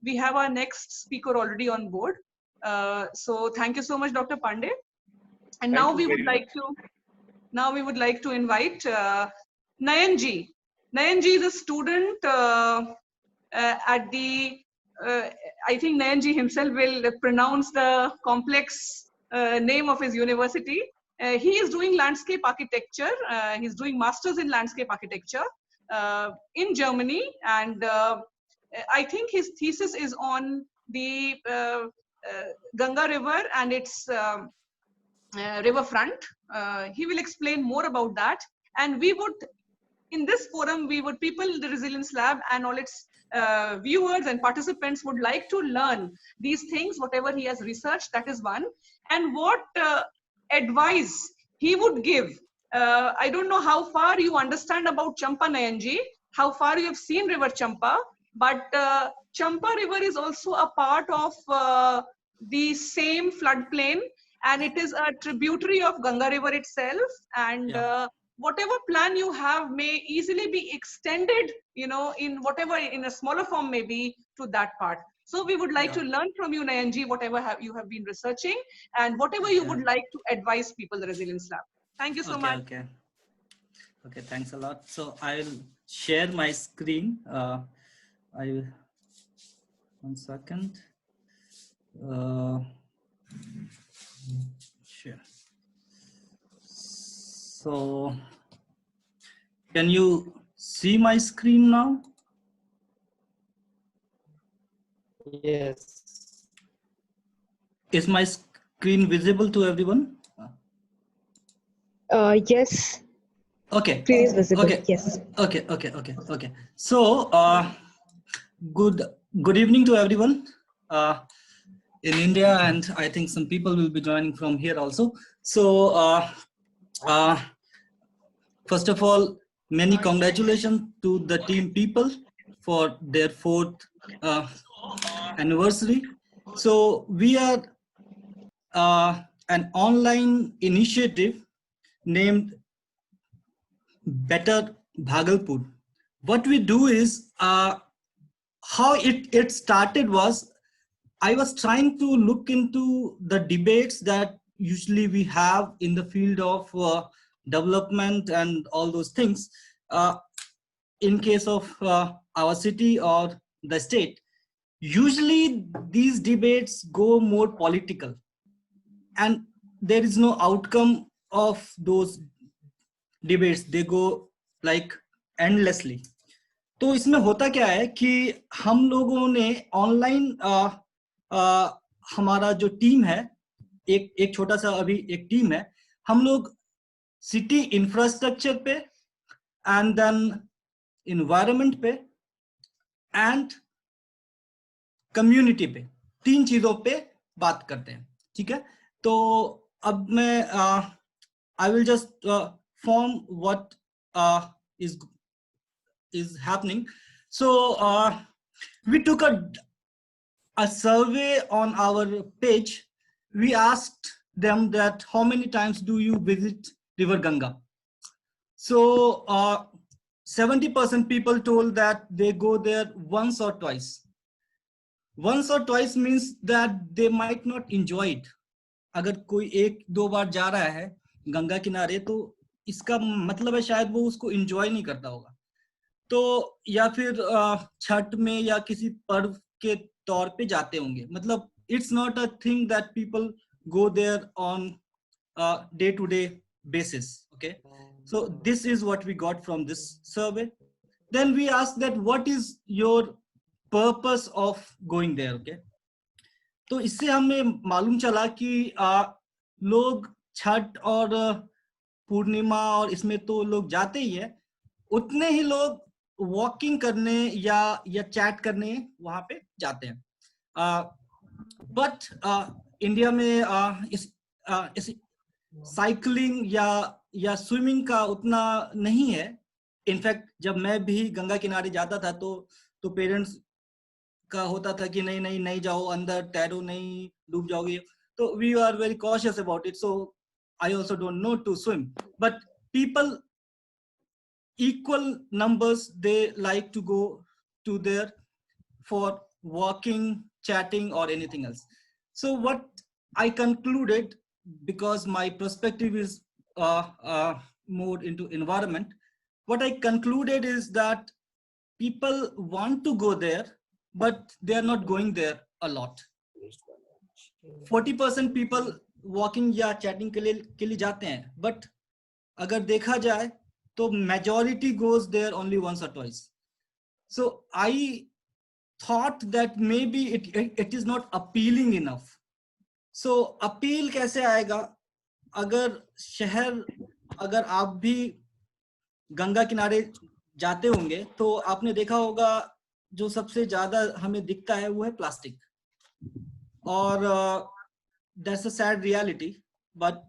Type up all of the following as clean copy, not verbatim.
we have our next speaker already on board. So thank you so much, Dr. Pandey. And now we would like to invite Nayan ji. Nayan ji is a student at the, I think Nayan ji himself will pronounce the complex name of his university. He is doing landscape architecture. He's doing masters in landscape architecture in Germany. And I think his thesis is on the Ganga River and its riverfront. He will explain more about that. And we would, in this forum, people in the Resilience Lab and all its viewers and participants would like to learn these things, whatever he has researched, that is one. And what advice he would give. I don't know how far you understand about Champa, Nayanji, how far you have seen River Champa, but Champa River is also a part of the same floodplain, and it is a tributary of Ganga River itself. And whatever plan you have may easily be extended, you know, in whatever, in a smaller form maybe, to that part. So we would like to learn from you, Nayanji, whatever you have been researching and whatever you would like to advise people, the Resilience Lab. Thank you so much. Okay, thanks a lot. So I will share my screen. I will, 1 second. Sure. So can you see my screen now? Yes. Is my screen visible to everyone? Yes. Okay. Screen is visible. Okay. Yes. Okay. So good evening to everyone in India, and I think some people will be joining from here also. So first of all, many congratulations to the team people for their 4th anniversary. So we are an online initiative named Better Bhagalpur. What we do is, how it started was, I was trying to look into the debates that usually we have in the field of development and all those things. In case of our city or the state, usually these debates go more political and there is no outcome of those debates. They go like endlessly. तो इसमें होता क्या है कि हम लोगों ने online हमारा जो टीम है, एक छोटा सा अभी एक टीम है, हम लोग सिटी इंफ्रास्ट्रक्चर पे एंड देन एनवायरनमेंट पे एंड कम्युनिटी पे, 3 चीजों पे बात करते हैं. ठीक है, तो अब मैं आई will just form what is happening. So we took a survey on our page. We asked them that how many times do you visit River Ganga? So 70% people told that they go there once or twice. Once or twice means that they might not enjoy it. अगर कोई 1-2 बार जा रहा है गंगा किनारे तो इसका मतलब है शायद वो उसको enjoy नहीं करता होगा. तो या फिर छठ में या किसी पर्व के तौर पे जाते होंगे. मतलब it's not a thing that people go there on day to day basis. Okay, so this is what we got from this survey. Then we asked that what is your purpose of going there. Okay, तो इससे हमें मालूम चला कि लोग छठ और पूर्णिमा और इसमें तो लोग जाते ही है, उतने ही लोग वॉकिंग करने या चैट करने वहां पे जाते हैं. बट इंडिया में इस साइकिलिंग या स्विमिंग का उतना नहीं है. इनफैक्ट जब मैं भी गंगा किनारे जाता था तो पेरेंट्स का होता था कि नहीं जाओ, अंदर तैरो, नहीं डूब जाओगे. तो we are very cautious about it. So I also don't know to swim, but people equal numbers, they like to go to there for walking, chatting, or anything else. So what I concluded, because my perspective is more into environment, what I concluded is that people want to go there, but they are not going there a lot. 40% people walking या chatting के लिए जाते हैं, but अगर देखा जाए तो majority goes there only once or twice. So I thought that maybe it is not appealing enough. So appeal कैसे आएगा? अगर आप भी गंगा किनारे जाते होंगे तो आपने देखा होगा जो सबसे ज्यादा हमें दिखता है वो है प्लास्टिक, और that's a sad reality, but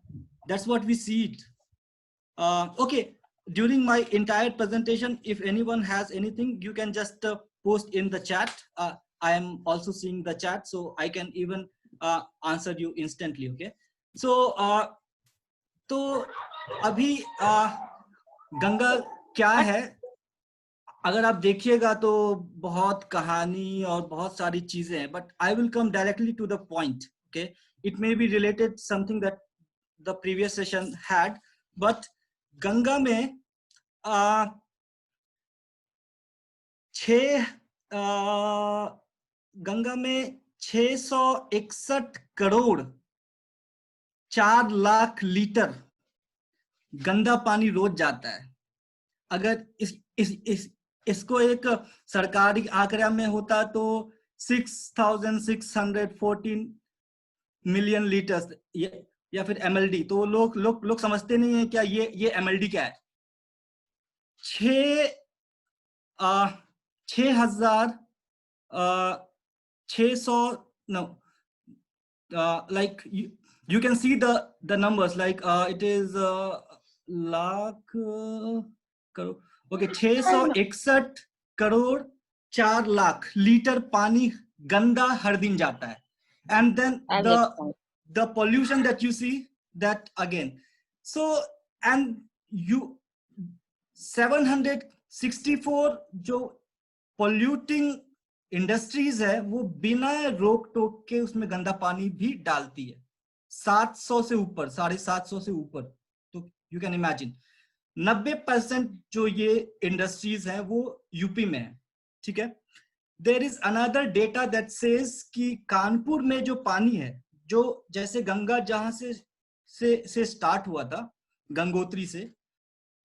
that's what we see it. Okay, during my entire presentation, if anyone has anything, you can just post in the chat. I am also seeing the chat, so I can even answer you instantly. Okay, so तो अभी गंगा क्या है, अगर आप देखिएगा तो बहुत कहानी और बहुत सारी चीजें हैं, but I will come directly to the point. Okay, it may be related something that the previous session had, but Ganga में गंगा में 661 करोड़ 4 लाख लीटर गंदा पानी रोज जाता है. अगर इसको एक सरकारी आंकड़ा में होता तो 6,614 मिलियन लीटर्स या फिर MLD, तो लोग समझते नहीं है क्या ये MLD क्या है. 6,600 no, like you can see the numbers, like it is lakh crore. Okay, 661 crore 4 lakh litre पानी गंदा हर दिन जाता है. And then the pollution that you see, that again. So, and you 764 जो polluting industries है वो बिना रोक टोक के उसमें गंदा पानी भी डालती है. 700 से ऊपर, 750 से ऊपर. तो you can imagine 90% जो ये इंडस्ट्रीज हैं वो यूपी में है. ठीक है. There is another data that says कि कानपुर में जो पानी है, जो जैसे गंगा जहां से स्टार्ट हुआ था गंगोत्री से,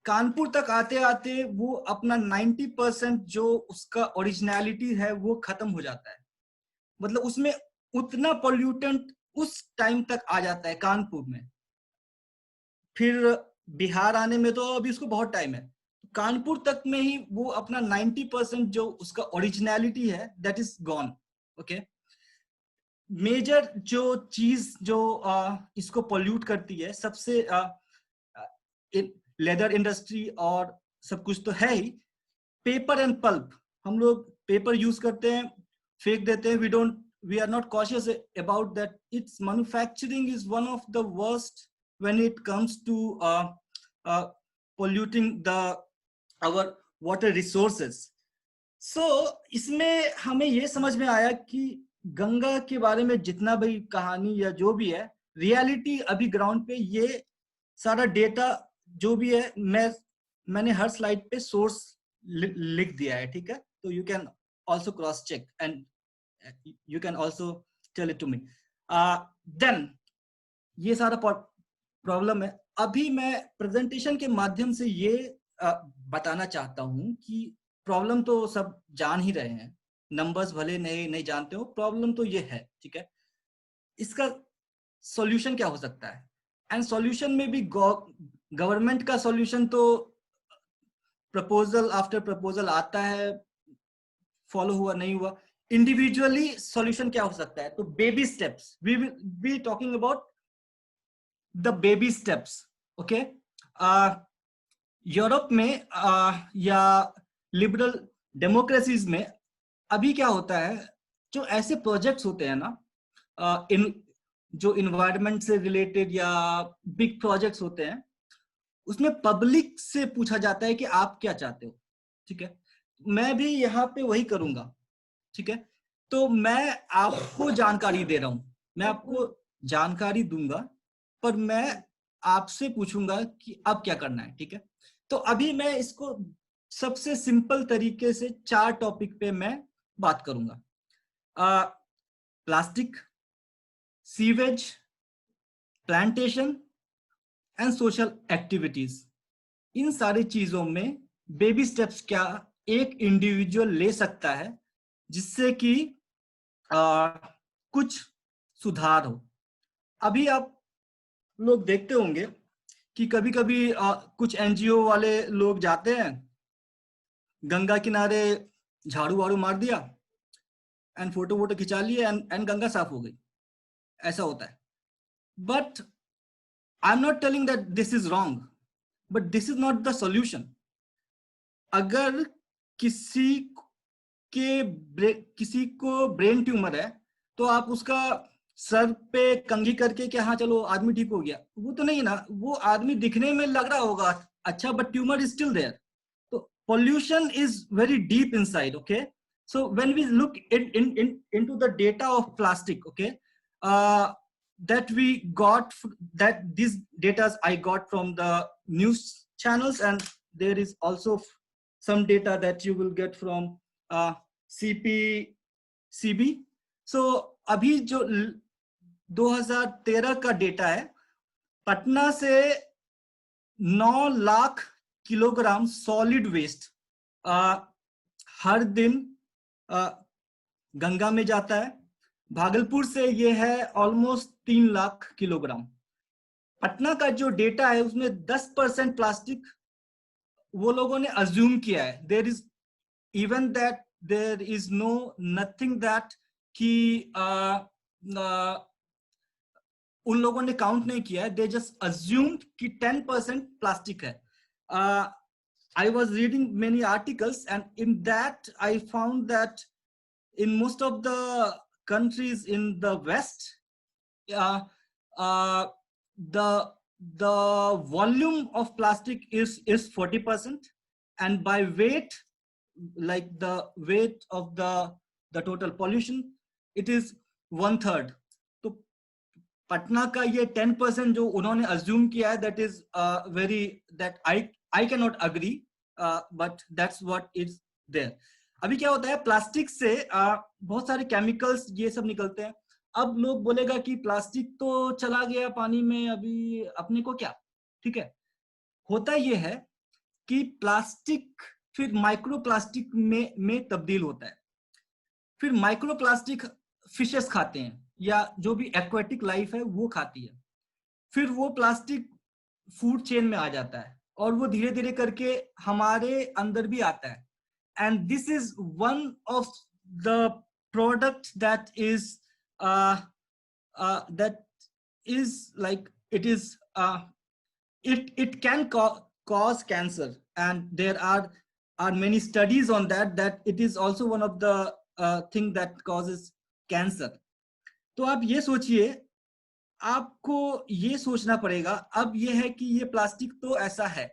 कानपुर तक आते आते वो अपना 90% जो उसका ओरिजिनलिटी है वो खत्म हो जाता है. मतलब उसमें उतना पोल्यूटेंट उस टाइम तक आ जाता है कानपुर में. फिर बिहार आने में तो अभी उसको बहुत टाइम है. कानपुर तक में ही वो अपना 90% जो उसका ओरिजिनलिटी है that is gone. Okay. Major जो चीज जो इसको पोल्यूट करती है सबसे लेदर इंडस्ट्री और सब कुछ तो है ही. पेपर एंड पल्प, हम लोग पेपर यूज करते हैं, फेंक देते हैं. we are not cautious about that. Its manufacturing is one of the worst when it comes to polluting our water resources. So इसमें हमें ये समझ में आया कि गंगा के बारे में जितना भी कहानी या जो भी है, रियलिटी अभी ग्राउंड पे ये सारा डेटा जो भी है मैंने हर स्लाइड पे सोर्स लिख दिया है. ठीक है. तो you can also cross check and you can also tell it to me. Then ये सारा प्रॉब्लम है. अभी मैं प्रेजेंटेशन के माध्यम से ये बताना चाहता हूं कि प्रॉब्लम तो सब जान ही रहे हैं, नंबर्स भले नहीं जानते हो, प्रॉब्लम तो ये है. ठीक है. इसका सॉल्यूशन क्या हो सकता है? एंड सॉल्यूशन में भी गवर्नमेंट का सॉल्यूशन तो प्रपोजल आफ्टर प्रपोजल आता है, फॉलो हुआ नहीं हुआ. इंडिविजुअली सॉल्यूशन क्या हो सकता है? तो baby steps, we will be talking about the baby steps. Okay. Europe में या लिबरल डेमोक्रेसीज में अभी क्या होता है, जो ऐसे प्रोजेक्ट्स होते हैं ना, जो इन्वायरमेंट से रिलेटेड या बिग प्रोजेक्ट्स होते हैं, उसमें पब्लिक से पूछा जाता है कि आप क्या चाहते हो. ठीक है. मैं भी यहाँ पे वही करूंगा. ठीक है. तो मैं आपको जानकारी दे रहा हूं, मैं आपको जानकारी दूंगा, पर मैं आपसे पूछूंगा कि अब क्या करना है, ठीक है? तो अभी मैं इसको सबसे सिंपल तरीके से 4 टॉपिक पे मैं बात करूंगा। Plastic, sewage, plantation and social activities. इन सारी चीजों में बेबी स्टेप्स क्या एक इंडिविजुअल ले सकता है जिससे कि कुछ सुधार हो। अभी आप लोग देखते होंगे कि कभी कभी कुछ एनजीओ वाले लोग जाते हैं गंगा किनारे, झाड़ू वाड़ू मार दिया एंड फोटो वोटो खिंचा लिए एंड गंगा साफ हो गई, ऐसा होता है। But I am not telling that this is wrong, but this is not the solution. अगर किसी किसी को ब्रेन ट्यूमर है तो आप उसका सर पे कंघी करके कि हाँ चलो आदमी ठीक हो गया, वो तो नहीं ना। वो आदमी दिखने में लग रहा होगा अच्छा, but tumour is still there. तो pollution is very deep inside, okay? So when we look into the data of plastic, okay, that we got, that these data I got from the news channels, and there is also some data that you will get from CPCB. so अभी जो 2013 का data है, पटना से 9 lakh kilogram solid waste हर दिन गंगा में जाता है। भागलपुर से ये है ऑलमोस्ट 3 लाख किलोग्राम। पटना का जो डेटा है उसमें 10% प्लास्टिक वो लोगों ने अज्यूम किया है। There is even that there is no nothing that कि उन लोगों ने काउंट नहीं किया है, दे जस्ट अज्यूम्ड कि 10% प्लास्टिक है। I was reading many articles, and in that I found that in most of the countries in the West, uh, uh, the volume of plastic is 40%, and by weight, like the weight of the total pollution, it is 1/3. तो पटना का ये 10% जो उन्होंने assume किया है, that is very, that I cannot agree, but that's what is there. अभी क्या होता है, प्लास्टिक से बहुत सारे केमिकल्स ये सब निकलते हैं। अब लोग बोलेगा कि प्लास्टिक तो चला गया पानी में, अभी अपने को क्या, ठीक है। होता ये है कि प्लास्टिक फिर माइक्रो प्लास्टिक में तब्दील होता है। फिर माइक्रो प्लास्टिक फिशेस खाते हैं, या जो भी एक्वेटिक लाइफ है वो खाती है। फिर वो प्लास्टिक फूड चेन में आ जाता है और वो धीरे धीरे करके हमारे अंदर भी आता है। And this is one of the product that is like it is it can cause cancer, and there are many studies on that it is also one of the thing that causes cancer. तो आप ये सोचिए, आपको ये सोचना पड़ेगा। अब ये है कि ये प्लास्टिक तो ऐसा है,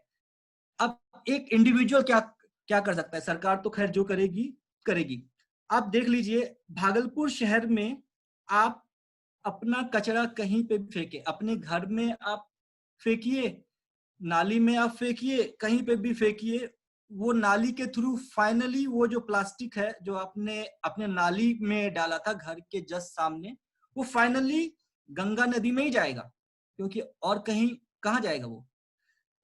अब एक इंडिविजुअल क्या क्या कर सकता है? सरकार तो खैर जो करेगी। आप देख लीजिए, भागलपुर शहर में आप अपना कचरा कहीं पे भी फेंके, अपने घर में आप फेंकिए, नाली में आप फेंकिए, कहीं पे भी फेंकिए, वो नाली के थ्रू फाइनली वो जो प्लास्टिक है जो आपने अपने नाली में डाला था घर के जस्ट सामने, वो फाइनली गंगा नदी में ही जाएगा, क्योंकि और कहीं कहाँ जाएगा वो।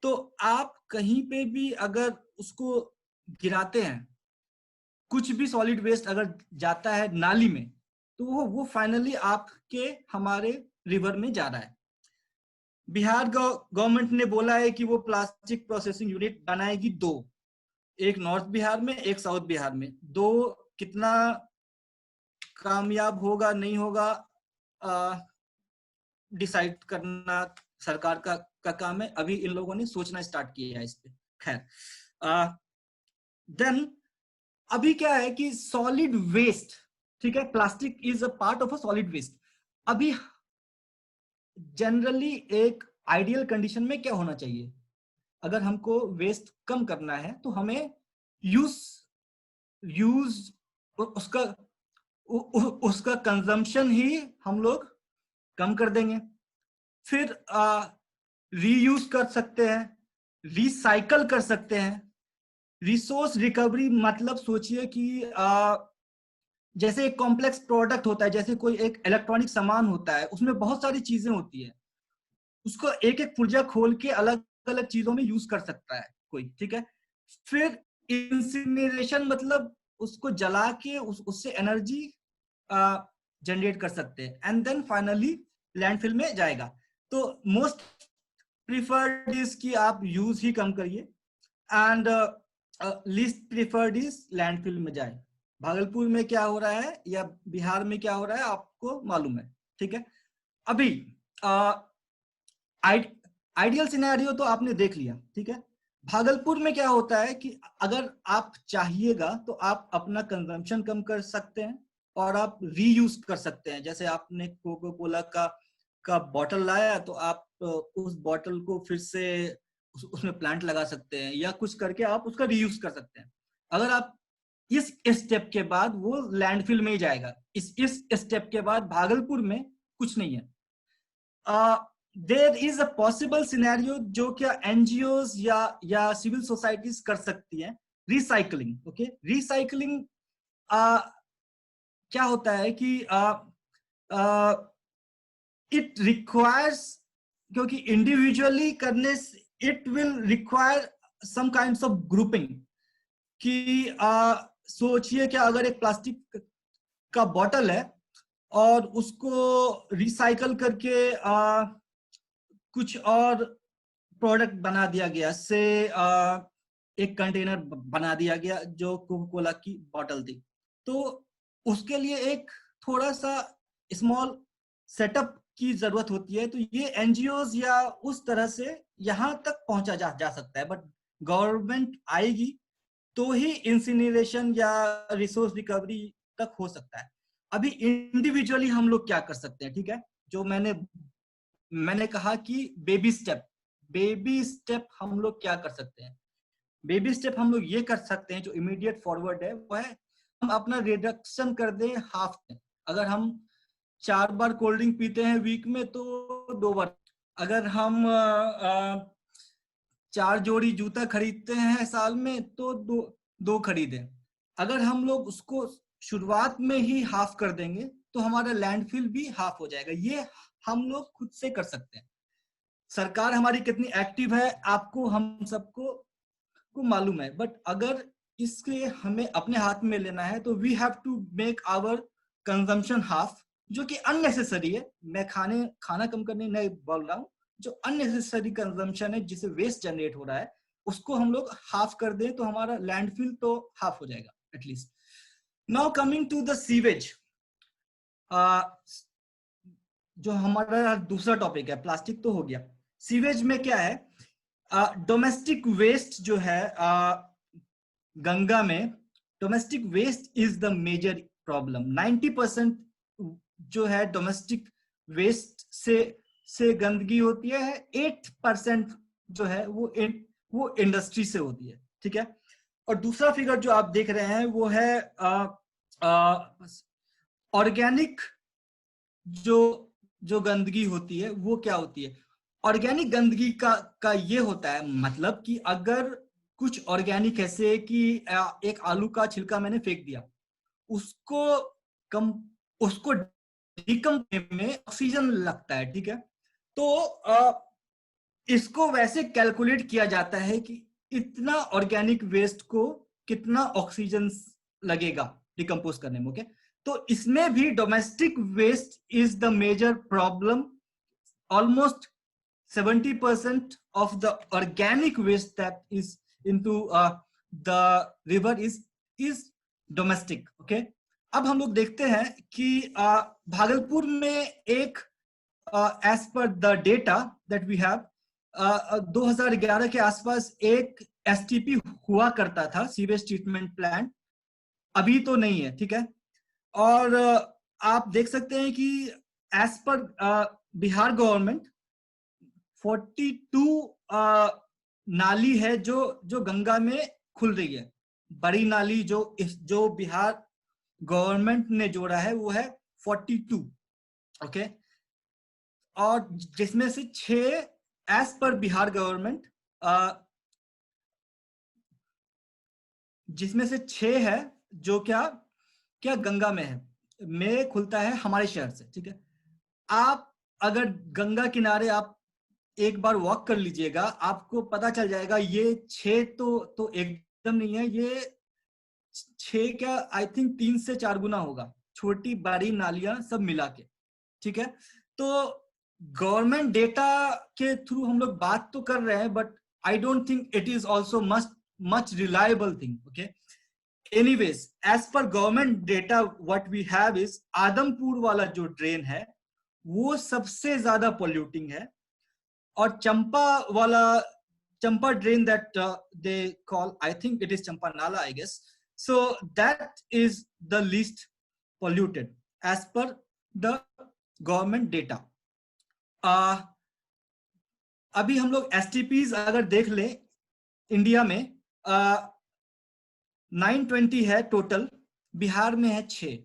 तो आप कहीं पे भी अगर उसको गिराते हैं, कुछ भी सॉलिड वेस्ट अगर जाता है नाली में, तो वो फाइनली आपके हमारे रिवर में जा रहा है। बिहार गवर्नमेंट ने बोला है कि वो प्लास्टिक प्रोसेसिंग यूनिट बनाएगी 2, एक नॉर्थ बिहार में, एक साउथ बिहार में। 2 कितना कामयाब होगा नहीं होगा डिसाइड करना सरकार का काम है। अभी इन लोगों ने सोचना स्टार्ट किया है इस पे। खैर, देन अभी क्या है कि सॉलिड वेस्ट, ठीक है, plastic is a part of a solid waste. अभी जनरली एक आइडियल कंडीशन में क्या होना चाहिए? अगर हमको वेस्ट कम करना है तो हमें यूज उसका उसका कंजम्पशन ही हम लोग कम कर देंगे। फिर रीयूज कर सकते हैं, रिसाइकल कर सकते हैं। रिसोर्स रिकवरी मतलब सोचिए कि जैसे एक कॉम्प्लेक्स प्रोडक्ट होता है, जैसे कोई एक इलेक्ट्रॉनिक सामान होता है, उसमें बहुत सारी चीजें होती है, उसको एक एक पुर्जा खोल के अलग अलग चीजों में यूज कर सकता है कोई, ठीक है। फिर इंसिनरेशन मतलब उसको जला के उससे एनर्जी जनरेट कर सकते हैं, एंड देन फाइनली लैंडफिल में जाएगा। तो मोस्ट प्रिफर्ड इज कि आप यूज ही कम करिए, and least preferred is landfill में जाए। भागलपुर में क्या हो रहा है या बिहार में क्या हो रहा है आपको मालूम है, ठीक है। अभी आइडियल सिनेरियो तो आपने देख लिया, ठीक है। भागलपुर में क्या होता है कि अगर आप चाहिएगा तो आप अपना कंजम्पशन कम कर सकते हैं और आप रीयूज कर सकते हैं। जैसे आपने कोको कोला का बॉटल लाया तो आप उस बॉटल को फिर से उसमें प्लांट लगा सकते हैं या कुछ करके आप उसका रीयूज कर सकते हैं। अगर आप इस स्टेप के बाद वो लैंडफिल में ही जाएगा। इस स्टेप के बाद भागलपुर में कुछ नहीं है। There is a possible scenario जो क्या एनजीओ या सिविल सोसाइटीज कर सकती हैं, रिसाइकलिंग। ओके, रिसाइकलिंग क्या होता है कि इट रिक्वायर्स, क्योंकि इंडिविजुअली करने से it will require some kinds of grouping. कि सोचिए कि अगर एक प्लास्टिक का बॉटल है और उसको रिसाइकल करके कुछ और प्रोडक्ट बना दिया गया, से एक कंटेनर बना दिया गया जो कोको कोला की बॉटल थी, तो उसके लिए एक थोड़ा सा स्मॉल सेटअप की जरूरत होती है। तो ये एनजीओज या उस तरह से यहां तक पहुंचा जा सकता है, बट गवर्नमेंट आएगी तो ही इंसिनरेशन या रिसोर्स रिकवरी तक हो सकता है। अभी इंडिविजुअली हम लोग क्या कर सकते हैं, ठीक है। जो मैंने कहा कि बेबी स्टेप हम लोग क्या कर सकते हैं। बेबी स्टेप हम लोग ये कर सकते हैं, जो इमीडिएट फॉरवर्ड है वो है हम अपना रिडक्शन कर दें हाफ में। अगर हम 4 बार कोल्ड ड्रिंक पीते हैं वीक में तो 2 बार, अगर हम 4 जोड़ी जूता खरीदते हैं साल में तो दो खरीदें। अगर हम लोग उसको शुरुआत में ही हाफ कर देंगे तो हमारा लैंडफिल भी हाफ हो जाएगा। ये हम लोग खुद से कर सकते हैं। सरकार हमारी कितनी एक्टिव है आपको हम सबको को मालूम है, बट अगर इसके हमें अपने हाथ में लेना है तो we have to make our consumption half, जो कि अननेसेसरी है। मैं खाना कम करने नहीं बोल रहा हूँ, जो अननेसेसरी कंजम्पशन है जिससे वेस्ट जनरेट हो रहा है उसको हम लोग हाफ कर दें तो हमारा लैंडफिल तो हाफ हो जाएगा at least. Now coming to the sewage, जो हमारा दूसरा टॉपिक है, प्लास्टिक तो हो गया। सीवेज में क्या है, डोमेस्टिक वेस्ट जो है गंगा में, domestic waste is the major problem. 90% जो है डोमेस्टिक वेस्ट से गंदगी होती है, 8% जो है वो इंडस्ट्री से होती है, ठीक है। और दूसरा फिगर जो आप देख रहे हैं वो है ऑर्गेनिक जो गंदगी होती है वो क्या होती है। ऑर्गेनिक गंदगी का ये होता है मतलब कि अगर कुछ ऑर्गेनिक ऐसे कि एक आलू का छिलका मैंने फेंक दिया, उसको डिकम्पोज में ऑक्सीजन लगता है, ठीक है। तो इसको वैसे कैलकुलेट किया जाता है कि इतना ऑर्गेनिक वेस्ट को कितना ऑक्सीजन लगेगा डिकम्पोज करने में, ओके। तो इसमें भी domestic waste is the major problem. Almost 70% of the organic waste that is into the river is domestic, okay। अब हम लोग देखते हैं कि भागलपुर में एक as per the data that we have 2011 के आसपास एक एसटीपी हुआ करता था, सीवेज ट्रीटमेंट प्लांट। अभी तो नहीं है, ठीक है। और आप देख सकते हैं कि एज पर बिहार गवर्नमेंट 42 नाली है जो गंगा में खुल रही है। बड़ी नाली जो बिहार गवर्नमेंट ने जोड़ा है वो है 42, ओके, और जिसमें से 6 एज पर बिहार गवर्नमेंट, जिसमें से 6 है जो क्या क्या गंगा में है, में खुलता है हमारे शहर से, ठीक है। आप अगर गंगा किनारे आप एक बार वॉक कर लीजिएगा, आपको पता चल जाएगा ये 6 तो एकदम नहीं है, ये 6 क्या आई थिंक 3 से 4 गुना होगा, छोटी बड़ी नालियां सब मिला के, ठीक है। तो गवर्नमेंट डेटा के थ्रू हम लोग बात तो कर रहे हैं, but I don't think it is also much reliable thing, okay. Anyways, as per government data what we have is Adampur वाला जो ड्रेन है वो सबसे ज्यादा पोल्यूटिंग है, और Champa drain that they call, I think it is Champa नाला I guess, so that is the least polluted as per the government data. अभी हम लोग STPs अगर देख ले इंडिया में 920 है टोटल, बिहार में है 6।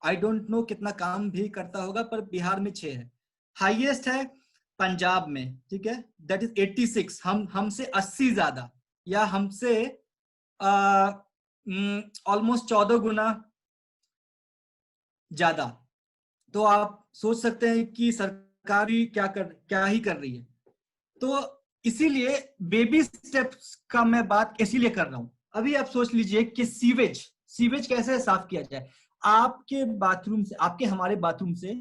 आई डोंट नो कितना काम भी करता होगा, पर बिहार में 6 है। हाईएस्ट है पंजाब में, ठीक है, दैट इज 86, हमसे 80 ज्यादा, या हमसे ऑलमोस्ट 14 गुना ज्यादा। तो आप सोच सकते हैं कि सरकार भी क्या ही कर रही है। तो इसीलिए बेबी स्टेप्स का मैं बात इसीलिए कर रहा हूं। अभी आप सोच लीजिए कि सीवेज कैसे साफ किया जाए। आपके बाथरूम से, आपके हमारे बाथरूम से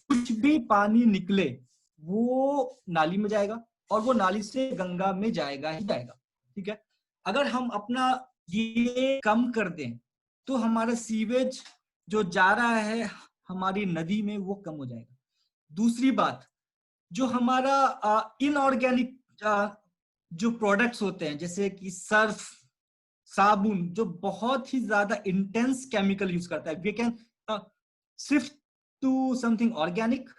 कुछ भी पानी निकले वो नाली में जाएगा, और वो नाली से गंगा में जाएगा ही जाएगा, ठीक है। अगर हम अपना ये कम कर दें तो हमारा सीवेज जो जा रहा है हमारी नदी में वो कम हो जाएगा। दूसरी बात, जो हमारा इनऑर्गेनिक जो प्रोडक्ट्स होते हैं जैसे कि सर्फ, साबुन, जो बहुत ही ज्यादा इंटेंस केमिकल यूज करता है, we can shift to something organic,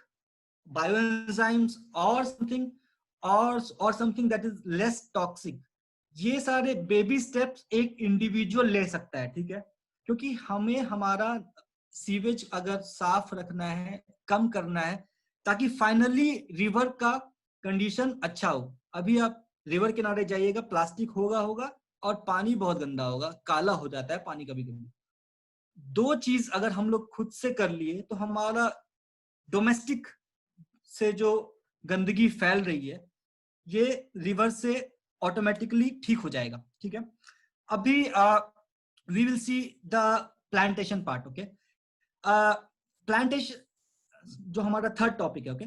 bioenzymes और something that is less toxic. ये सारे बेबी स्टेप्स एक इंडिविजुअल ले सकता है, ठीक है, क्योंकि हमें हमारा सीवेज अगर साफ रखना है, कम करना है, ताकि फाइनली रिवर का कंडीशन अच्छा हो। अभी आप रिवर किनारे जाइएगा, प्लास्टिक होगा और पानी बहुत गंदा होगा, काला हो जाता है पानी कभी कभी। 2 चीज अगर हम लोग खुद से कर लिए तो हमारा डोमेस्टिक से जो गंदगी फैल रही है ये रिवर से ऑटोमेटिकली ठीक हो जाएगा, ठीक है। अभी we will see the plantation part, okay. Plantation जो हमारा थर्ड टॉपिक है, ओके।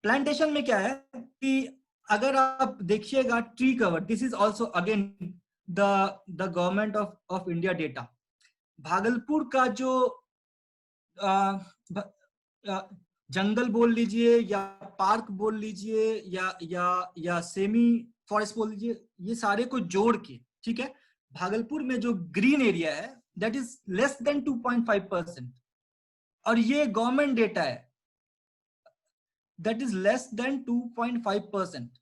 प्लांटेशन में क्या है कि अगर आप देखिएगा tree cover, this is also again the government of India data. Bhagalpur का जो जंगल बोल लीजिए या पार्क बोल लीजिए या सेमी फॉरेस्ट बोल लीजिए, ये सारे को जोड़ के, ठीक है, भागलपुर में जो ग्रीन एरिया है दैट इज लेस देन 2.5%, और ये गवर्नमेंट डेटा है, that is less than 2.5%।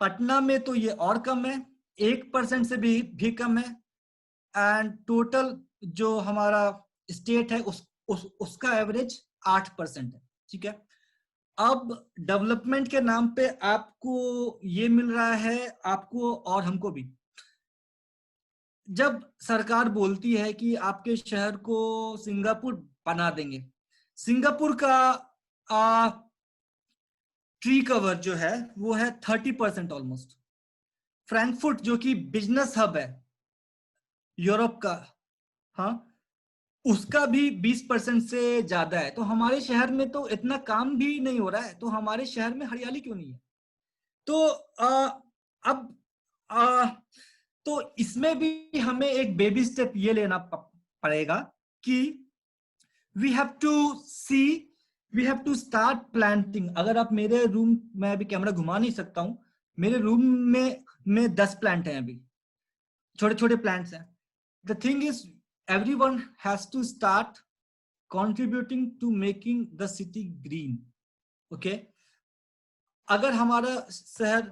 Patna में तो ये और कम है, 1% से भी कम है, एंड टोटल जो हमारा स्टेट है उसका एवरेज 8% है, ठीक है। अब डेवलपमेंट के नाम पे आपको ये मिल रहा है, आपको और हमको भी। जब सरकार बोलती है कि आपके शहर को सिंगापुर बना देंगे, सिंगापुर का ट्री कवर जो है वो है 30% ऑलमोस्ट। फ्रैंकफर्ट जो कि बिजनेस हब है यूरोप का, हाँ, उसका भी 20% से ज्यादा है। तो हमारे शहर में तो इतना काम भी नहीं हो रहा है, तो हमारे शहर में हरियाली क्यों नहीं है? तो अब तो इसमें भी हमें एक बेबी स्टेप ये लेना पड़ेगा कि we have to start planting. अगर आप मेरे रूम में, अभी कैमरा घुमा नहीं सकता हूं, मेरे रूम में 10 प्लांट हैं, अभी छोटे छोटे प्लांट्स हैं। The thing is everyone has to start contributing to making the city green, okay? अगर हमारा शहर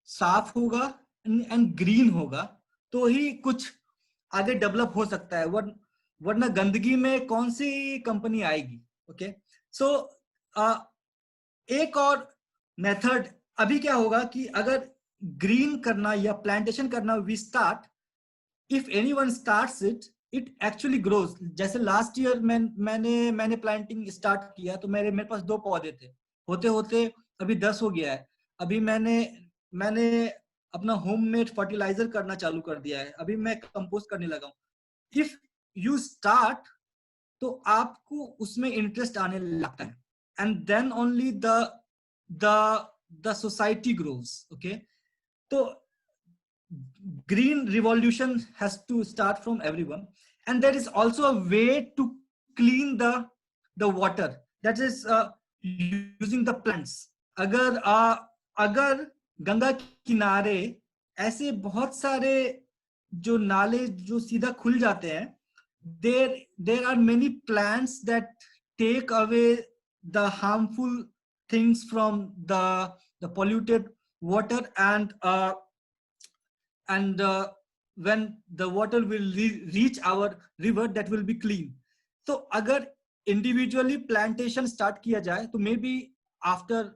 साफ होगा एंड ग्रीन होगा तो ही कुछ आगे डेवलप हो सकता है। वरना गंदगी में कौन सी कंपनी आएगी. ओके, सो एक और मेथड अभी क्या होगा कि अगर ग्रीन करना या प्लांटेशन करना we start, if anyone starts it, it actually grows. जैसे लास्ट ईयर मैंने प्लांटिंग स्टार्ट किया तो मेरे पास 2 पौधे थे, होते होते अभी 10 हो गया है. अभी मैंने अपना होममेड फर्टिलाइजर करना चालू कर दिया है, अभी मैं कंपोस्ट करने लगा हूँ. इफ यू स्टार्ट तो आपको उसमें इंटरेस्ट आने लगता है, and then only the society grows. Okay, तो green revolution has to start from everyone, and there is also a way to clean the water, that is using the plants. अगर गंगा किनारे ऐसे बहुत सारे जो नाले जो सीधा खुल जाते हैं, there are many plants that take away the harmful things from the polluted water, and when the water will reach our river, that will be clean. So agar individually plantation start kiya jaye, to maybe after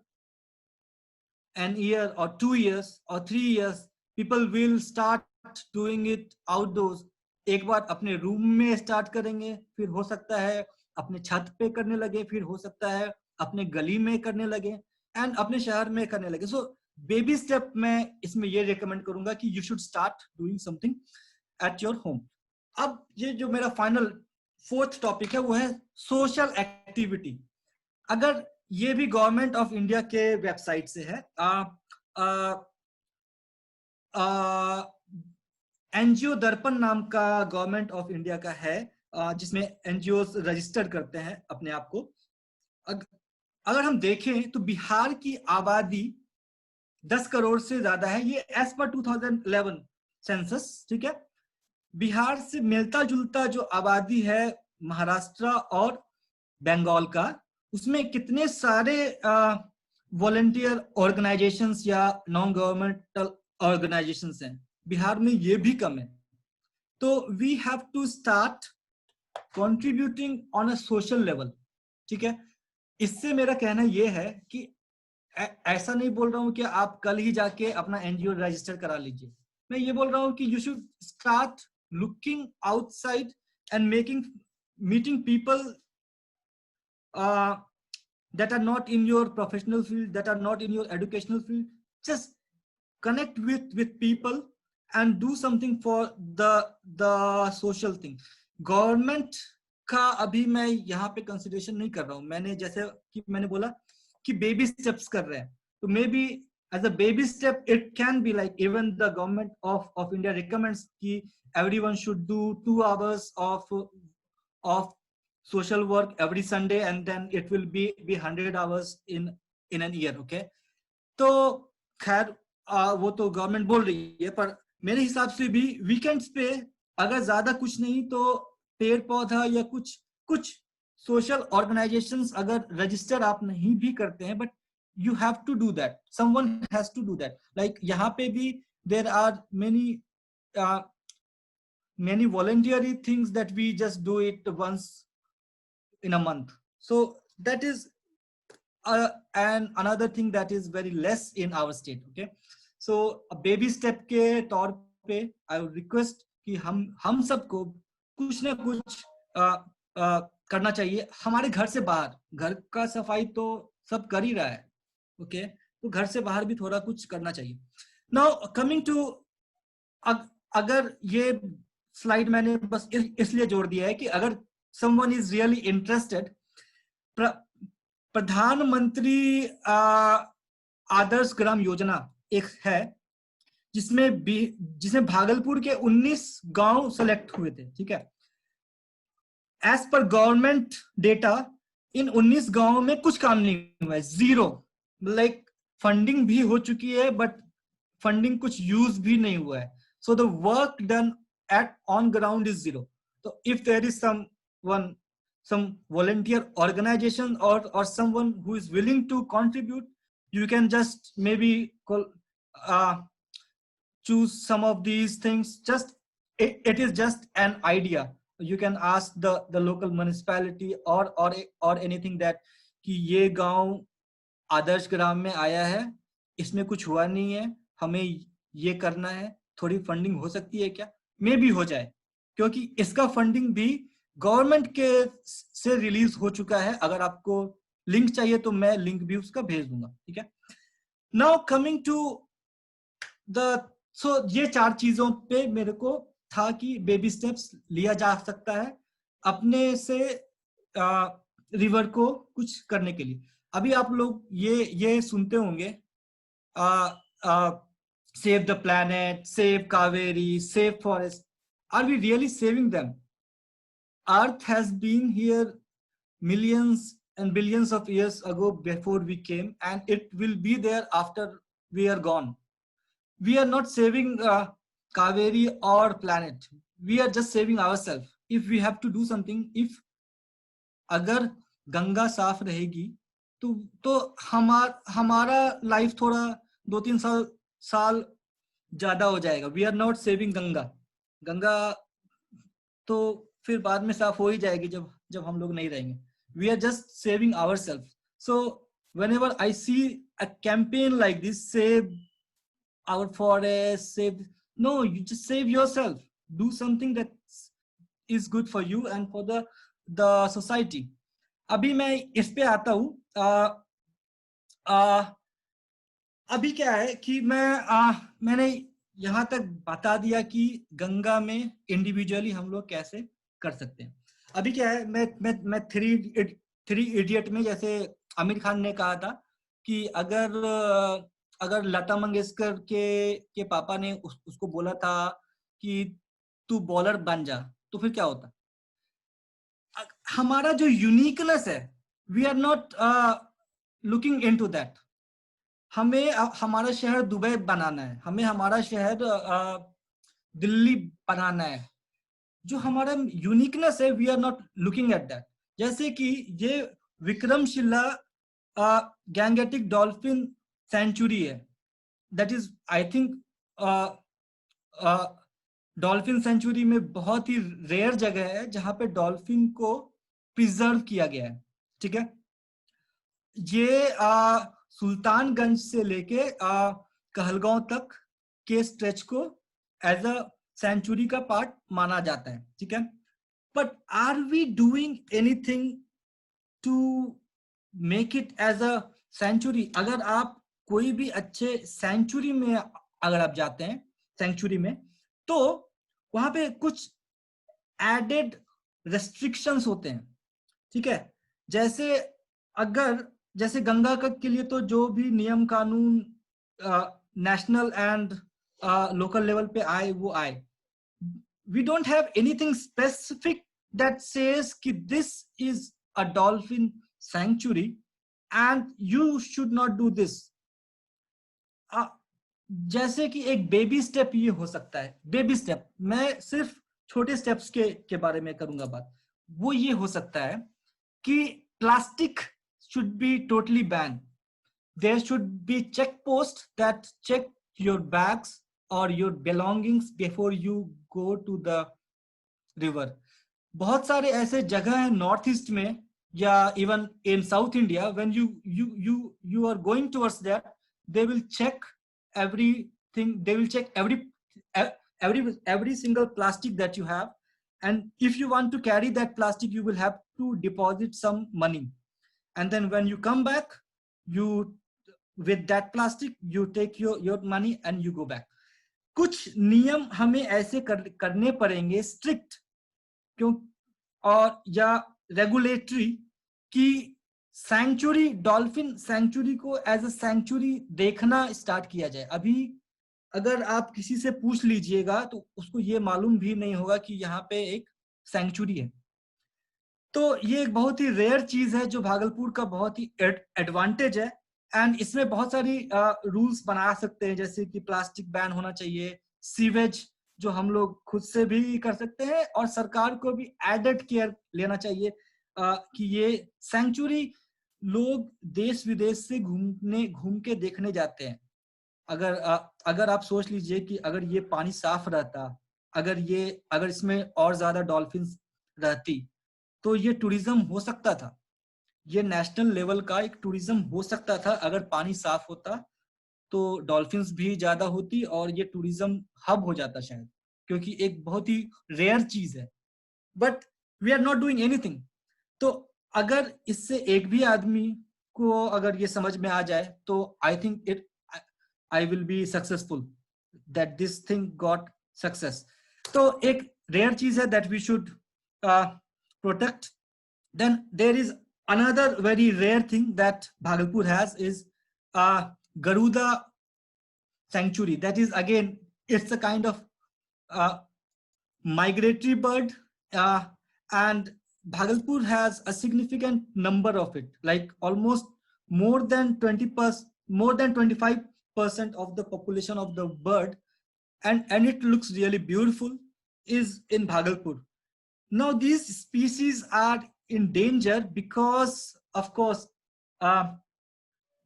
an year or 2 years or 3 years people will start doing it outdoors. एक बार अपने room में start करेंगे, फिर हो सकता है अपने छत पे करने लगे, फिर हो सकता है अपने गली में करने लगे, एंड अपने शहर में करने लगे. सो बेबी स्टेप मैं इसमें ये रेकमेंड करूंगा कि you should start doing something at your home. अब ये जो मेरा फाइनल 4th टॉपिक है वो है सोशल एक्टिविटी. अगर ये भी गवर्नमेंट ऑफ इंडिया के वेबसाइट से है, एनजीओ दर्पण नाम का गवर्नमेंट ऑफ इंडिया का है, जिसमें एनजीओ रजिस्टर करते हैं अपने आप को. अगर हम देखें तो बिहार की आबादी 10 करोड़ से ज्यादा है, ये एज पर 2011 सेंसस. ठीक है, बिहार से मिलता जुलता जो आबादी है महाराष्ट्र और बंगाल का, उसमें कितने सारे वॉलंटियर ऑर्गेनाइजेशंस या नॉन गवर्नमेंटल ऑर्गेनाइजेशंस हैं, बिहार में ये भी कम है. तो we have to start contributing on a social level. ठीक है, इससे मेरा कहना ये है कि ऐसा नहीं बोल रहा हूं कि आप कल ही जाके अपना एनजीओ रजिस्टर करा लीजिए. मैं ये बोल रहा हूं कि you should start looking outside and meeting people that are not in your professional field, that are not in your educational field. Just connect with people and do something for the social thing. Government का अभी मैं यहाँ पे consideration नहीं कर रहा हूँ. मैंने जैसे कि मैंने बोला कि बेबी स्टेप्स कर रहे हैं, तो maybe as a baby step it can be like even the government of India recommends कि everyone should do 2 hours of social work every Sunday, and then it will be 100 hours in an year. Okay, तो खैर वो तो government बोल रही है, पर मेरे हिसाब से भी वीकेंड्स पे अगर ज्यादा कुछ नहीं तो पेड़ पौधा या कुछ सोशल ऑर्गेनाइजेशंस अगर रजिस्टर आप नहीं भी करते हैं, but you have to do that, someone has to do that. Like यहाँ पे भी there are many voluntary things that we just do it once in a month. So that is and another thing that is very less in our state. Okay, so a baby step के तौर पे I would request कि हम सबको कुछ ना कुछ करना चाहिए. हमारे घर से बाहर, घर का सफाई तो सब कर ही रहा है. ओके, तो घर से बाहर भी थोड़ा कुछ करना चाहिए. नाउ कमिंग टू, अगर ये स्लाइड मैंने बस इसलिए जोड़ दिया है कि अगर someone is really interested, प्रधानमंत्री आदर्श ग्राम योजना एक है जिसमें भागलपुर के 19 गांव सेलेक्ट हुए थे. ठीक है, एज पर गवर्नमेंट डेटा इन 19 गांवों में कुछ काम नहीं हुआ है, जीरो. लाइक फंडिंग भी हो चुकी है बट फंडिंग कुछ यूज भी नहीं हुआ है. So the work done at on ground is zero. So if there is some volunteer organization or someone who is willing to contribute, you can just maybe choose some of these things. Just it is just an idea. you can ask the local municipality or anything that कि ये गांव आदर्श ग्राम में आया है, इसमें कुछ हुआ नहीं है, हमें ये करना है, थोड़ी फंडिंग हो सकती है क्या? मे भी हो जाए, क्योंकि इसका फंडिंग भी गवर्नमेंट के से रिलीज हो चुका है। अगर आपको लिंक चाहिए तो मैं लिंक भी उसका भेज दूंगा, ठीक है। नाउ कमिंग टू द ये 4 चीजों पे मेरे को था कि बेबी स्टेप्स लिया जा सकता है अपने से रिवर को कुछ करने के लिए। अभी आप लोग ये सुनते होंगे save the planet, save Kaveri, save forest. Are we really saving them? Earth has been here millions and billions of years ago before we came, and it will be there after we are gone. We are not saving Kaveri or planet. We are just saving ourselves. If we have to do something, if अगर गंगा साफ रहेगी तो हमारा life थोड़ा 2-3 साल ज्यादा हो जाएगा। We are not saving Ganga तो फिर बाद में साफ हो ही जाएगी जब हम लोग नहीं रहेंगे। We are just saving ourselves. So whenever I see a campaign like this, save our forest, no, you just save yourself. Do something that is good for you and for the society. अभी मैं इस पे आता हूँ। अभी क्या है कि मैंने यहाँ तक बता दिया कि गंगा में इंडिविजुअली हम लोग कैसे कर सकते हैं। अभी क्या है, मैं थ्री इडियट में जैसे आमिर खान ने कहा था कि अगर लता मंगेशकर के पापा ने उसको बोला था कि तू बॉलर बन जा, तो फिर क्या होता। हमारा जो यूनिकनेस है, we are not looking into that. हमें हमारा शहर दुबई बनाना है, हमें हमारा शहर दिल्ली बनाना है। जो हमारा यूनिकनेस है, we are not looking at that. जैसे कि ये विक्रमशिला गैंगेटिक डॉल्फिन सेंचुरी है, that is I think dolphin sanctuary में बहुत ही रेयर जगह है जहां पे डॉल्फिन को प्रिजर्व किया गया है, ठीक है। ये सुल्तानगंज से लेके कहलगांव तक के स्ट्रेच को एज अ सेंचुरी का पार्ट माना जाता है, ठीक है। But are we doing anything to make it as a sanctuary? अगर आप कोई भी अच्छे सेंचुरी में अगर आप जाते हैं सेंचुरी में, तो वहां पे कुछ एडेड रेस्ट्रिक्शंस होते हैं, ठीक है। जैसे गंगा का के लिए तो जो भी नियम कानून नेशनल एंड लोकल लेवल पे आए वो आए। We don't have anything specific that says कि this is a dolphin sanctuary and you should not do this. जैसे कि एक बेबी स्टेप ये हो सकता है। बेबी स्टेप, मैं सिर्फ छोटे स्टेप्स के बारे में करूंगा बात। वो ये हो सकता है कि plastic should be totally banned. There should be checkposts that check your bags or your belongings before you go to the river. बहुत सारे ऐसे जगह हैं नॉर्थ ईस्ट में या even in south India, when you are going towards that, they will check everything. They will check every single plastic that you have, and if you want to carry that plastic, you will have to deposit some money, and then when you come back, you with that plastic you take your money and you go back. कुछ नियम हमें ऐसे करने पड़ेंगे strict, क्यों, और या regulatory, कि सैंक्चुरी, डॉल्फिन सैंक्चुरी को एज अ सैंक्चुरी देखना स्टार्ट किया जाए। अभी अगर आप किसी से पूछ लीजिएगा तो उसको ये मालूम भी नहीं होगा कि यहाँ पे एक सैंक्चुरी है। तो ये एक बहुत ही रेयर चीज है जो भागलपुर का बहुत ही एडवांटेज है, एंड इसमें बहुत सारी रूल्स बना सकते हैं, जैसे कि प्लास्टिक बैन होना चाहिए, सीवेज जो हम लोग खुद से भी कर सकते हैं, और सरकार को भी एडेड केयर लेना चाहिए कि ये सैंक्चुरी लोग देश विदेश से घूम के देखने जाते हैं। अगर आप सोच लीजिए कि अगर ये पानी साफ रहता, अगर इसमें और ज्यादा डॉल्फिन रहती तो ये टूरिज्म हो सकता था, ये नेशनल लेवल का एक टूरिज्म हो सकता था अगर पानी साफ होता, तो डॉल्फिन्स भी ज्यादा होती और ये टूरिज्म हब हो जाता शायद, क्योंकि एक बहुत ही रेयर चीज है। But we are not doing anything. तो अगर इससे एक भी आदमी को अगर ये समझ में आ जाए तो I think it I will be successful that this thing got success. तो एक रेयर चीज है that we should protect. Then there is another very rare thing that Bhagalpur has is Garuda sanctuary. That is again, it's a kind of migratory bird, and Bhagalpur has a significant number of it, like almost more than 20%, more than 25% of the population of the bird, and it looks really beautiful, is in Bhagalpur. Now these species are in danger because of course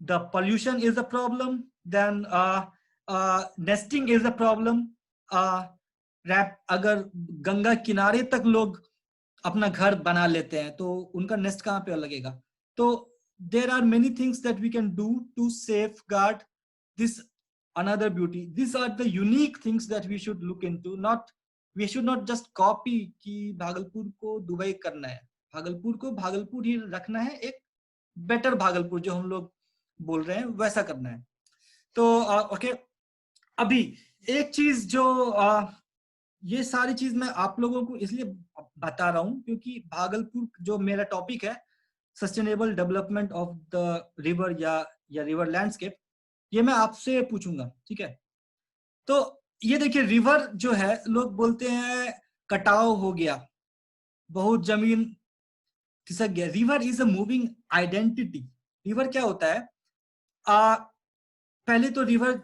the pollution is a problem, then nesting is a problem. अगर गंगा किनारे तक लोग अपना घर बना लेते हैं तो उनका नेस्ट कहाँ पे लगेगा? तो there are many things that we can do to safeguard this another beauty. These are the unique things that we should look into. Not, we should not just copy कि भागलपुर को दुबई करना है, भागलपुर को भागलपुर ही रखना है, एक बेटर भागलपुर जो हम लोग बोल रहे हैं वैसा करना है। तो ओके, अभी एक चीज जो ये सारी चीज मैं आप लोगों को इसलिए बता रहा हूं क्योंकि भागलपुर जो मेरा टॉपिक है sustainable development of the river या रिवर लैंडस्केप, ये मैं आपसे पूछूंगा, ठीक है? तो ये देखिए, रिवर जो है लोग बोलते हैं कटाव हो गया, बहुत जमीन खिसक गया। River is a moving identity. River क्या होता है? पहले तो रिवर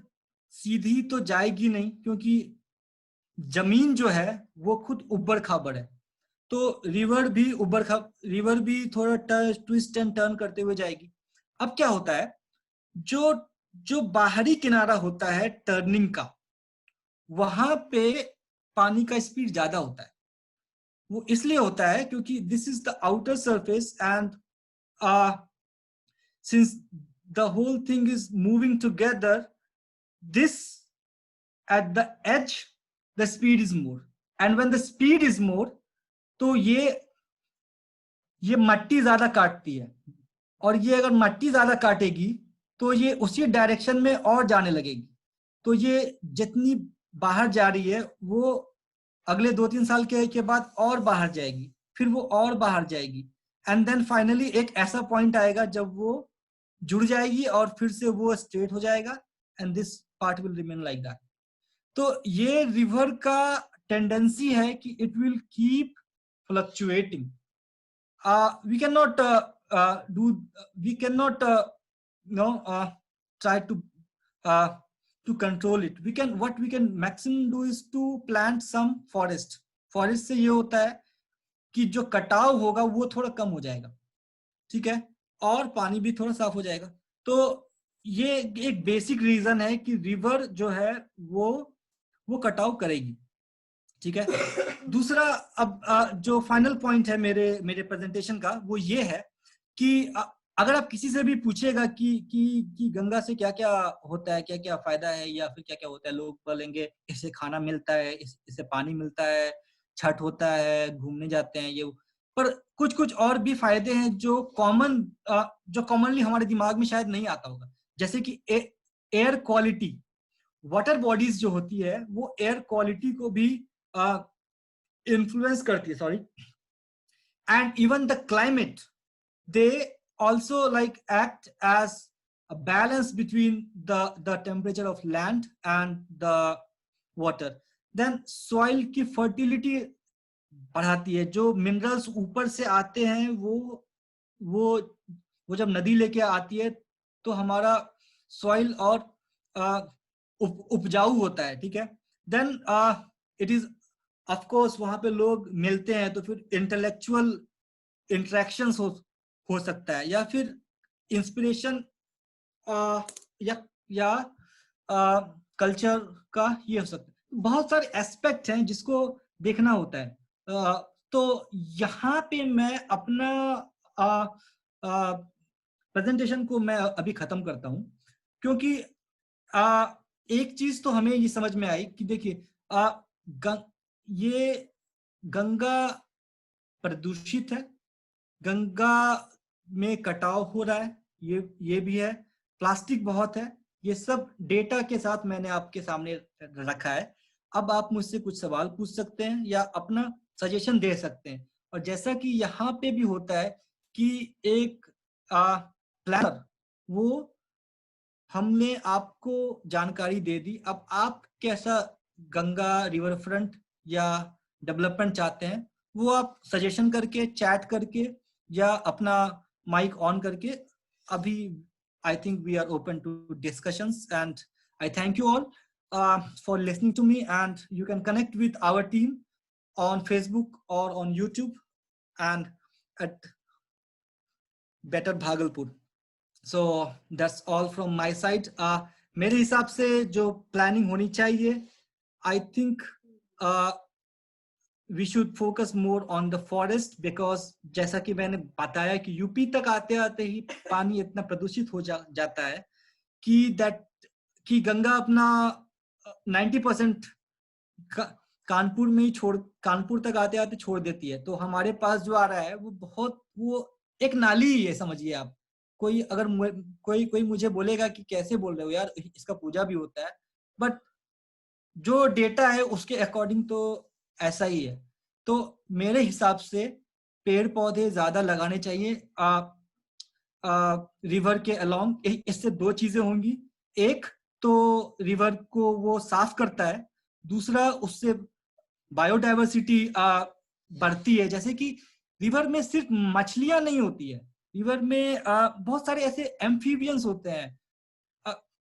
सीधी तो जाएगी नहीं क्योंकि जमीन जो है वो खुद उबड़ खाबड़ है, तो रिवर भी थोड़ा ट्विस्ट एंड टर्न करते हुए जाएगी। अब क्या होता है, जो जो बाहरी किनारा होता है टर्निंग का, वहां पे पानी का स्पीड ज्यादा होता है। वो इसलिए होता है क्योंकि this is the outer surface and since the whole thing is moving together, this at the edge the speed is more, and when the speed is more तो ये मट्टी ज्यादा काटती है, और ये अगर मट्टी ज्यादा काटेगी तो ये उसी डायरेक्शन में और जाने लगेगी। तो ये जितनी बाहर जा रही है वो अगले 2-3 साल के बाद और बाहर जाएगी, फिर वो और बाहर जाएगी, एंड देन फाइनली एक ऐसा पॉइंट आएगा जब वो जुड़ जाएगी और फिर से वो स्ट्रेट हो जाएगा, and this part will remain like that. तो ये रिवर का टेंडेंसी है कि it will keep fluctuating. we cannot try to control it. What we can maximum do is to plant some forest से ये होता है कि जो कटाव होगा वो थोड़ा कम हो जाएगा, ठीक है, और पानी भी थोड़ा साफ हो जाएगा। तो ये एक बेसिक रीजन है कि रिवर जो है वो कटाव करेगी, ठीक है। दूसरा, अब जो फाइनल पॉइंट है मेरे प्रेजेंटेशन का वो ये है कि अगर आप किसी से भी पूछेगा कि गंगा से क्या क्या होता है, क्या क्या फायदा है या फिर क्या क्या होता है, लोग बोलेंगे इससे खाना मिलता है, इससे पानी मिलता है, छठ होता है, घूमने जाते हैं, ये। पर कुछ कुछ और भी फायदे हैं जो कॉमनली हमारे दिमाग में शायद नहीं आता होगा, जैसे कि एयर क्वालिटी। वाटर बॉडीज जो होती है वो एयर क्वालिटी को भी influence करती है, sorry, and even the climate, they also like act as a balance between the temperature of land and the water. Then soil की fertility बढ़ाती है, जो मिनरल्स ऊपर से आते हैं वो जब नदी लेके आती है तो हमारा सॉइल और उपजाऊ होता है, ठीक है। Then it is of course वहां पे लोग मिलते हैं तो फिर इंटेलेक्चुअल इंटरेक्शंस हो सकता है, या फिर इंस्पिरेशन या कल्चर का ये हो सकता है। बहुत सारे एस्पेक्ट हैं जिसको देखना होता है। तो यहाँ पे मैं अपना प्रेजेंटेशन को मैं अभी खत्म करता हूँ, क्योंकि एक चीज तो हमें ये समझ में आई कि देखिए ये गंगा प्रदूषित है, गंगा में कटाव हो रहा है, ये भी है, प्लास्टिक बहुत है, ये सब डेटा के साथ मैंने आपके सामने रखा है। अब आप मुझसे कुछ सवाल पूछ सकते हैं या अपना सजेशन दे सकते हैं। और जैसा कि यहाँ पे भी होता है कि एक प्लानर, वो हमने आपको जानकारी दे दी, अब आप कैसा गंगा रिवर फ्रंट या डेवलपमेंट चाहते हैं वो आप सजेशन करके, चैट करके या अपना माइक ऑन करके, अभी I think we are open to discussions and I thank you all for listening to me, and you can connect with our team on Facebook or on YouTube and at Better Bhagalpur. So that's all from my side. मेरे हिसाब से जो planning होनी चाहिए, I think we should focus more on the forest, because जैसा कि मैंने बताया कि यूपी तक आते आते ही पानी इतना प्रदूषित हो जाता है कि गंगा अपना 90% कानपुर में ही कानपुर तक आते आते छोड़ देती है। तो हमारे पास जो आ रहा है वो एक नाली ही है, समझिए आप। कोई मुझे बोलेगा कि कैसे बोल रहे हो यार, इसका पूजा भी होता है, बट जो डेटा है उसके अकॉर्डिंग तो ऐसा ही है। तो मेरे हिसाब से पेड़ पौधे ज्यादा लगाने चाहिए रिवर के अलोंग। इससे दो चीजें होंगी, एक तो रिवर को वो साफ करता है, दूसरा उससे बायोडाइवर्सिटी बढ़ती है। जैसे कि रिवर में सिर्फ मछलियां नहीं होती है, रिवर में बहुत सारे ऐसे एम्फीबियंस होते हैं,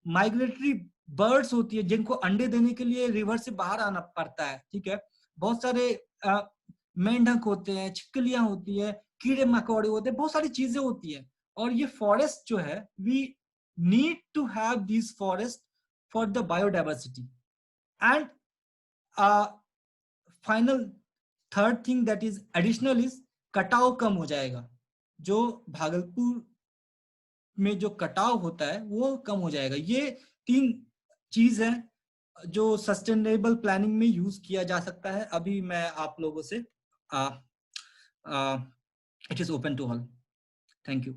माइग्रेटरी बर्ड्स होती है जिनको अंडे देने के लिए रिवर से बाहर आना पड़ता है, ठीक है। बहुत सारे मेंढक होते हैं, छिपकलियां होती है, कीड़े मकोड़े होते हैं, बहुत सारी चीजें होती है। और ये फॉरेस्ट जो है, we need to have this forest for the biodiversity. And final third thing that is additional is कटाव कम हो जाएगा। जो भागलपुर में जो कटाव होता है वो कम हो जाएगा। ये तीन चीज है जो सस्टेनेबल प्लानिंग में यूज किया जा सकता है। अभी मैं आप लोगों से it is open to all. Thank you.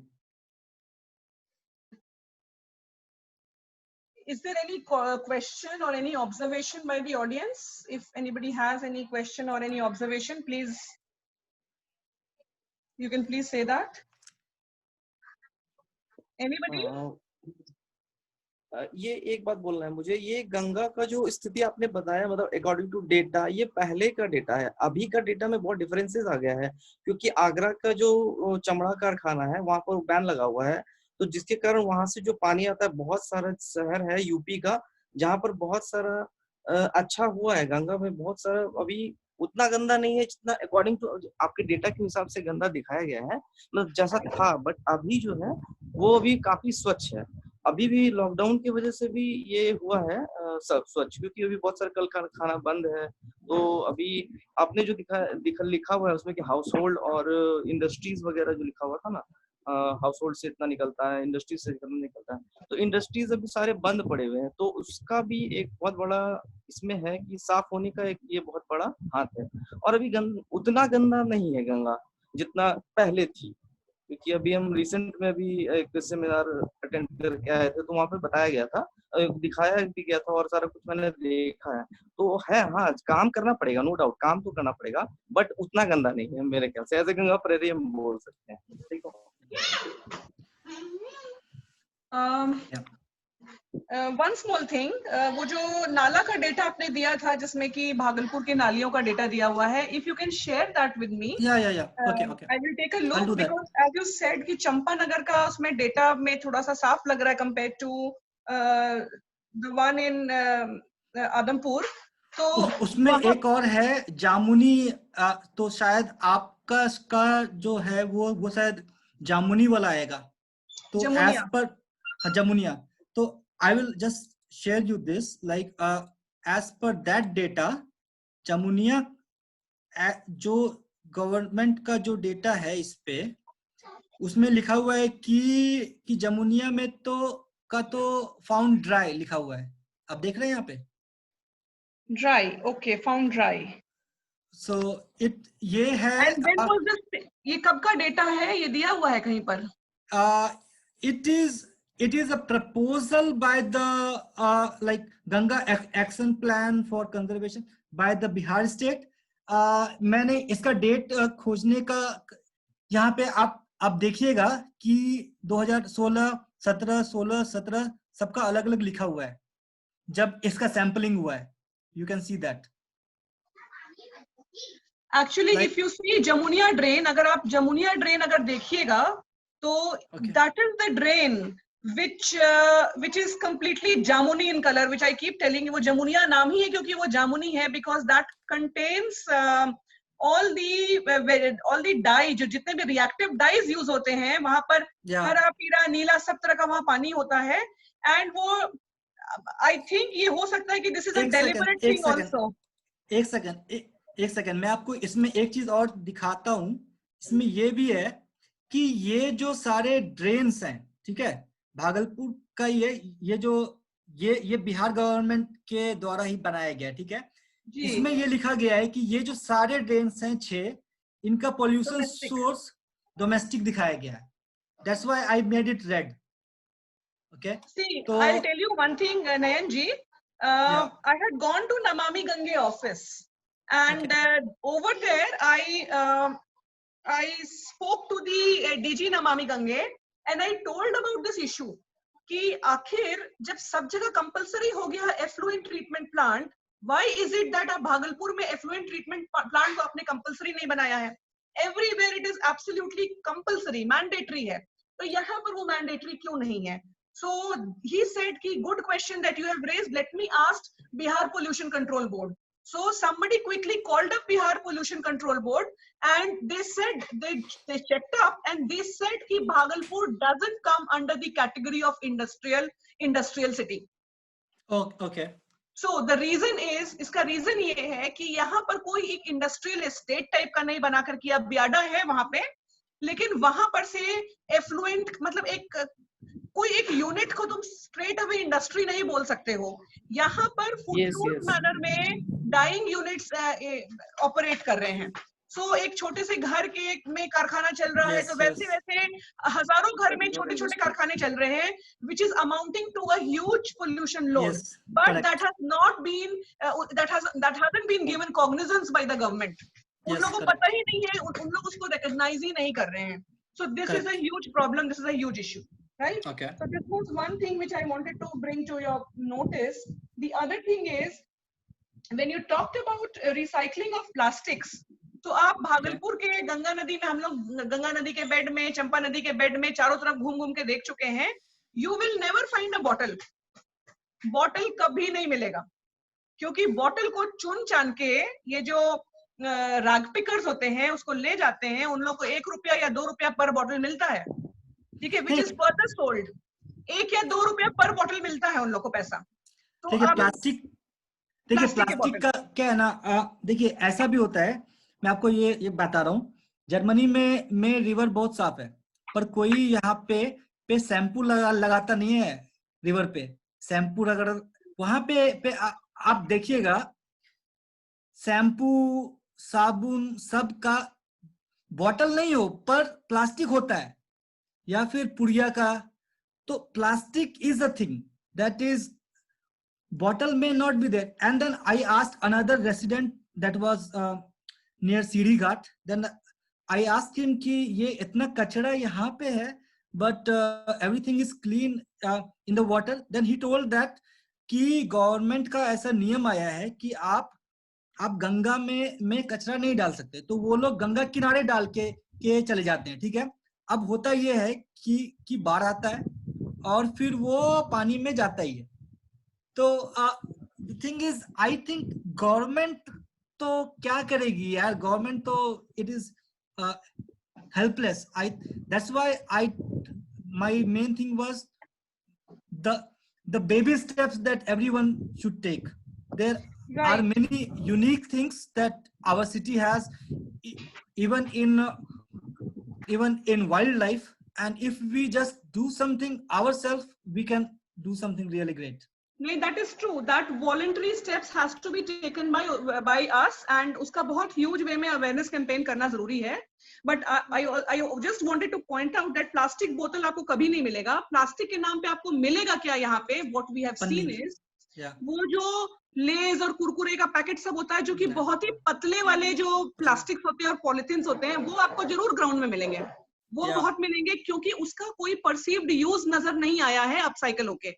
Is there any question or any observation by the audience? If anybody has any question or any observation, please, you can please say that. Anybody? ये एक बात बोलना है मुझे, ये गंगा का जो स्थिति आपने बताया, मतलब अकॉर्डिंग टू डेटा, ये पहले का डेटा है, अभी का डेटा में बहुत डिफरेंसेस आ गया है। क्योंकि आगरा का जो चमड़ा कारखाना है वहां पर बैन लगा हुआ है, तो जिसके कारण वहां से जो पानी आता है, बहुत सारा शहर है यूपी का जहाँ पर बहुत सारा अच्छा हुआ है, गंगा में बहुत सारा अभी उतना गंदा नहीं है जितना अकॉर्डिंग टू आपके डेटा के हिसाब से गंदा दिखाया गया है, मतलब जैसा था। बट अभी जो है वो अभी काफी स्वच्छ है। अभी भी लॉकडाउन की वजह से भी ये हुआ है सब स्वच्छ, क्योंकि अभी बहुत सारे कल कारखाना बंद है। तो अभी आपने जो लिखा हुआ है उसमें कि हाउस होल्ड और इंडस्ट्रीज वगैरह जो लिखा हुआ था ना, हाउस होल्ड से इतना निकलता है, इंडस्ट्रीज से इतना निकलता है, तो इंडस्ट्रीज अभी सारे बंद पड़े हुए हैं। तो उसका भी एक बहुत बड़ा इसमें है कि साफ होने का एक ये बहुत बड़ा हाथ है। और अभी उतना गंदा नहीं है गंगा जितना पहले थी, क्योंकि अभी हम रिसेंट में भी एक सेमिनार अटेंड करके आए थे, तो वहाँ पे बताया गया था, दिखाया भी गया था और सारा कुछ मैंने देखा है। तो है, हाँ, काम करना पड़ेगा, नो डाउट, काम तो करना पड़ेगा, बट उतना गंदा नहीं है मेरे ख्याल से, ऐसे गंगा प्रेरी हम बोल सकते हैं। ठीक है। One small thing, वो जो नाला का डेटा आपने दिया था जिसमें कि भागलपुर के नालियों का डेटा दिया हुआ है, if you can share that with me, okay. I will take a look, because as you said कि चंपानगर का उसमें डेटा में थोड़ा सा साफ लग रहा है compared to the one in Adampur. तो उसमें एक और है जामुनी, तो शायद आपका जो है वो शायद जामुनी वाला आएगा। तो एज पर जमुनिया, तो I will just share you this, like as per that data, Jamuniya जो गवर्नमेंट का जो डेटा है इस पे, उसमें लिखा हुआ है कि जमुनिया में तो फाउंड ड्राई लिखा हुआ है, आप देख रहे हैं यहाँ पे? Dry, okay, found dry. So ये है। एंड व्हेन वाज दिस, ये कब का डेटा है, ये दिया हुआ है कहीं पर? It is a proposal by the like Ganga Action Plan for Conservation by the Bihar State. मैंने इसका डेट खोजने का, यहाँ पे आप देखिएगा कि 2016, 17, 16, 17 सबका अलग अलग लिखा हुआ है जब इसका सैंपलिंग हुआ है. You can see that. Actually if you see Jamuniya drain, अगर आप जमुनिया ड्रेन अगर देखिएगा तो that is the drain which is completely jamuni in color, which I keep telling you, वो जमुनिया नाम ही है क्योंकि वो जामुनी है, because that contains all the dye, जो जितने भी reactive dyes यूज होते हैं वहां पर, हरा, पीला, नीला, सब तरह का वहां पानी होता है. एंड वो आई थिंक ये हो सकता है कि this is a deliberate thing also. एक सेकंड, मैं आपको इसमें एक चीज और दिखाता हूं. इसमें ये भी है कि ये जो सारे ड्रेन्स हैं, ठीक है, भागलपुर का ये बिहार गवर्नमेंट के द्वारा ही बनाया गया, ठीक है. इसमें ये लिखा गया है कि ये जो सारे ड्रेन्स हैं 6, इनका पोल्यूशन सोर्स डोमेस्टिक दिखाया गया है. That's why I made it red. Okay, so I'll tell you one thing, Nayan ji. I had gone to Namami Gange office, and over there I spoke to the DG Namami Gange, and I told about this issue कि आखिर जब सब जगह compulsory हो गया effluent treatment plant, why is it that आप भागलपुर में effluent treatment plant को आपने कंपलसरी नहीं बनाया है? Everywhere it is absolutely compulsory, mandatory है, तो यहाँ पर वो मैंडेटरी क्यों नहीं है? So he said कि good question that you have raised, let me ask Bihar Pollution Control Board. So somebody quickly called up Bihar Pollution Control Board, and they said they checked up and they said कि Bhagalpur doesn't come under the category of industrial city. Okay. So the reason is, इसका reason ये है कि यहाँ पर कोई एक industrial estate type का नहीं बनाकर किया. बियाडा है वहां पे, लेकिन वहां पर से एफ्लुएंट, मतलब एक कोई एक यूनिट को तुम स्ट्रेट अवे इंडस्ट्री नहीं बोल सकते हो. यहाँ पर फुट मैनर में डाइंग यूनिट्स ऑपरेट कर रहे हैं. सो एक छोटे से घर में कारखाना चल रहा है, तो वैसे हजारों घर में छोटे छोटे कारखाने चल रहे हैं, which is amounting to a huge pollution load. But that hasn't been given cognizance by the government. उन लोगों को पता ही नहीं है, उन लोग उसको रिकॉग्नाइज ही नहीं कर रहे हैं. So this is a huge problem. This is a huge issue. Right? Okay. So this was one thing which I wanted to bring to your notice. The other thing is, when you talked about recycling of plastics, तो आप भागलपुर के गंगा नदी में, हम लोग गंगा नदी के bed में, चंपा नदी के बेड में चारों तरफ घूम घूम के देख चुके हैं. You will never find a bottle. Bottle कभी नहीं मिलेगा, क्योंकि बॉटल को चुन चान के ये जो राग पिकर्स होते हैं उसको ले जाते हैं. उन लोग को 1 रुपया या 2 रुपया पर बॉटल मिलता है, ठीक है, which is further sold. 1 या 2 रुपया पर बॉटल मिलता है उन लोग को पैसा. तो देखिए प्लास्टिक का क्या है ना, देखिए ऐसा भी होता है. मैं आपको ये बता रहा हूँ, जर्मनी में रिवर बहुत साफ है, पर कोई यहाँ पे शैम्पू लगाता नहीं है रिवर पे. शैम्पू अगर वहां पे आप देखिएगा, शैम्पू, साबुन सब का बॉटल नहीं हो पर प्लास्टिक होता है, या फिर पुड़िया का. तो plastic is a thing that is, bottle may not be there. And then I asked another resident that was near Siri Ghat. Then I asked him कि ये इतना कचरा यहाँ पे है, but everything is clean in the water. Then he told that कि government का ऐसा नियम आया है कि आप गंगा में कचरा नहीं डाल सकते, तो वो लोग गंगा किनारे डाल के चले जाते हैं, ठीक है. अब होता ये है कि बाढ़ आता है और फिर वो पानी में जाता ही है. तो the thing is, I think government तो क्या करेगी यार, गवर्नमेंट तो it is helpless. That's why my main thing was the baby steps that everyone should take. There are many unique things that our city has. even in wildlife, and if we just do something ourselves, we can do something really great. नहीं, that is true. That voluntary steps has to be taken by us, and उसका बहुत huge way में awareness campaign करना जरूरी है. But I just wanted to point out that plastic bottle आपको कभी नहीं मिलेगा. Plastic के नाम पे आपको मिलेगा क्या यहाँ पे? What we have seen is वो जो लेज और कुरकुरे का पैकेट सब होता है, जो कि बहुत ही पतले वाले जो प्लास्टिक होते हैं और पॉलिथीन्स होते हैं, वो आपको जरूर ग्राउंड में मिलेंगे. वो बहुत मिलेंगे क्योंकि उसका कोई परसीव्ड यूज नजर नहीं आया है अपसाइकल होके.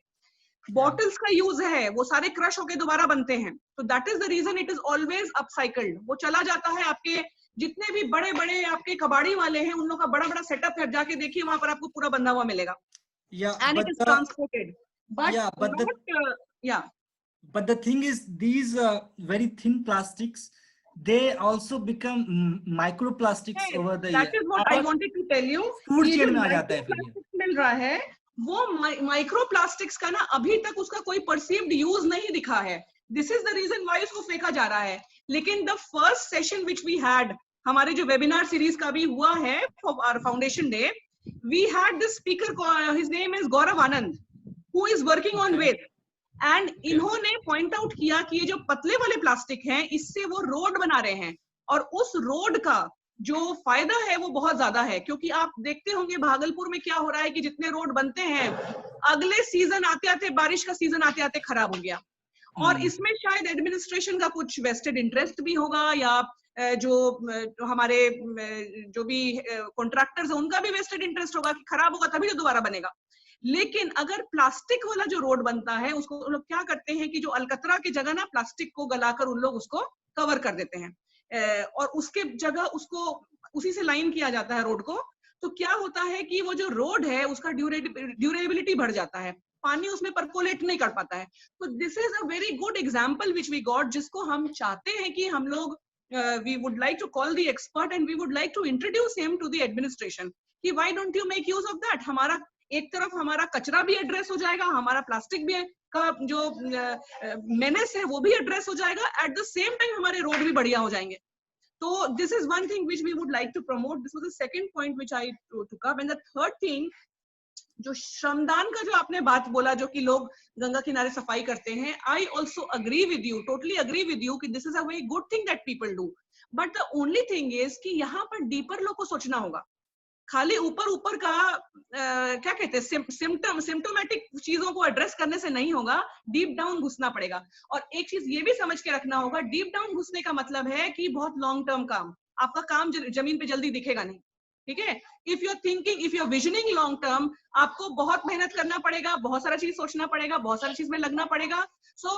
बॉटल्स का यूज है, वो सारे क्रश होके दोबारा बनते हैं. तो that is the reason it is always upcycled. वो चला जाता है आपके जितने भी बड़े बड़े आपके कबाड़ी वाले हैं, उन लोगों का बड़ा बड़ा सेटअप है, जाके देखिए वहां पर आपको पूरा बंधा हुआ मिलेगा. And it is transported. But the thing is, these very thin plastics, they also become microplastics over the year. That is what I wanted to tell you. Food chain में आ जाता है फिर ये. मिल रहा है वो माइक्रोप्लास्टिक्स का ना अभी तक उसका कोई परसीव्ड यूज नहीं दिखा है. This is the reason why उसको फेंका जा रहा है. लेकिन the first session which we had, हमारे जो वेबिनार सीरीज का भी हुआ है for our foundation day, we had this speaker, his name is Gaurav Anand, who is working on wet. And इन्होंने पॉइंट आउट किया कि ये जो पतले वाले प्लास्टिक हैं, इससे वो रोड बना रहे हैं, और उस रोड का जो फायदा है वो बहुत ज्यादा है. क्योंकि आप देखते होंगे भागलपुर में क्या हो रहा है कि जितने रोड बनते हैं, अगले सीजन आते आते, बारिश का सीजन आते आते खराब हो गया. और इसमें शायद एडमिनिस्ट्रेशन का कुछ वेस्टेड इंटरेस्ट भी होगा, या जो हमारे जो भी कॉन्ट्रैक्टर्स हैं उनका भी वेस्टेड इंटरेस्ट होगा कि खराब होगा तभी तो दोबारा बनेगा. लेकिन अगर प्लास्टिक वाला जो रोड बनता है, उसको उन लोग क्या करते हैं कि जो अलकतरा की जगह ना प्लास्टिक को गलाकर उन लोग उसको कवर कर देते हैं, और उसके जगह उसको उसी से लाइन किया जाता है रोड को. तो क्या होता है कि वो जो रोड है उसका ड्यूरेबिलिटी बढ़ जाता है, पानी उसमें परकोलेट नहीं कर पाता है. तो this is a very good example which we got, जिसको हम चाहते हैं कि हम लोग we would like to call the expert and we would like to introduce him to the administration कि why don't you make use of that. हमारा एक तरफ हमारा कचरा भी एड्रेस हो जाएगा, हमारा प्लास्टिक भी का जो मेनेस है वो भी एड्रेस हो जाएगा, एट द सेम टाइम हमारे रोड भी बढ़िया हो जाएंगे. तो this is one thing which we would like to promote. This was the second point which I took up. And the third thing, जो श्रमदान का जो आपने बात बोला, जो कि लोग गंगा किनारे सफाई करते हैं, I also agree with you, totally agree with you कि this is a very good thing that people do. But the only thing is कि यहाँ पर डीपर लोग को सोचना होगा. खाली ऊपर ऊपर का क्या कहते हैं सिम्टोमेटिक चीजों को एड्रेस करने से नहीं होगा, डीप डाउन घुसना पड़ेगा. और एक चीज ये भी समझ के रखना होगा, डीप डाउन घुसने का मतलब है कि बहुत लॉन्ग टर्म काम, आपका काम जमीन पे जल्दी दिखेगा नहीं. ठीक है. If you are thinking, if you are visioning long term, आपको बहुत मेहनत करना पड़ेगा, बहुत सारा चीज सोचना पड़ेगा, बहुत सारी चीज में लगना पड़ेगा. सो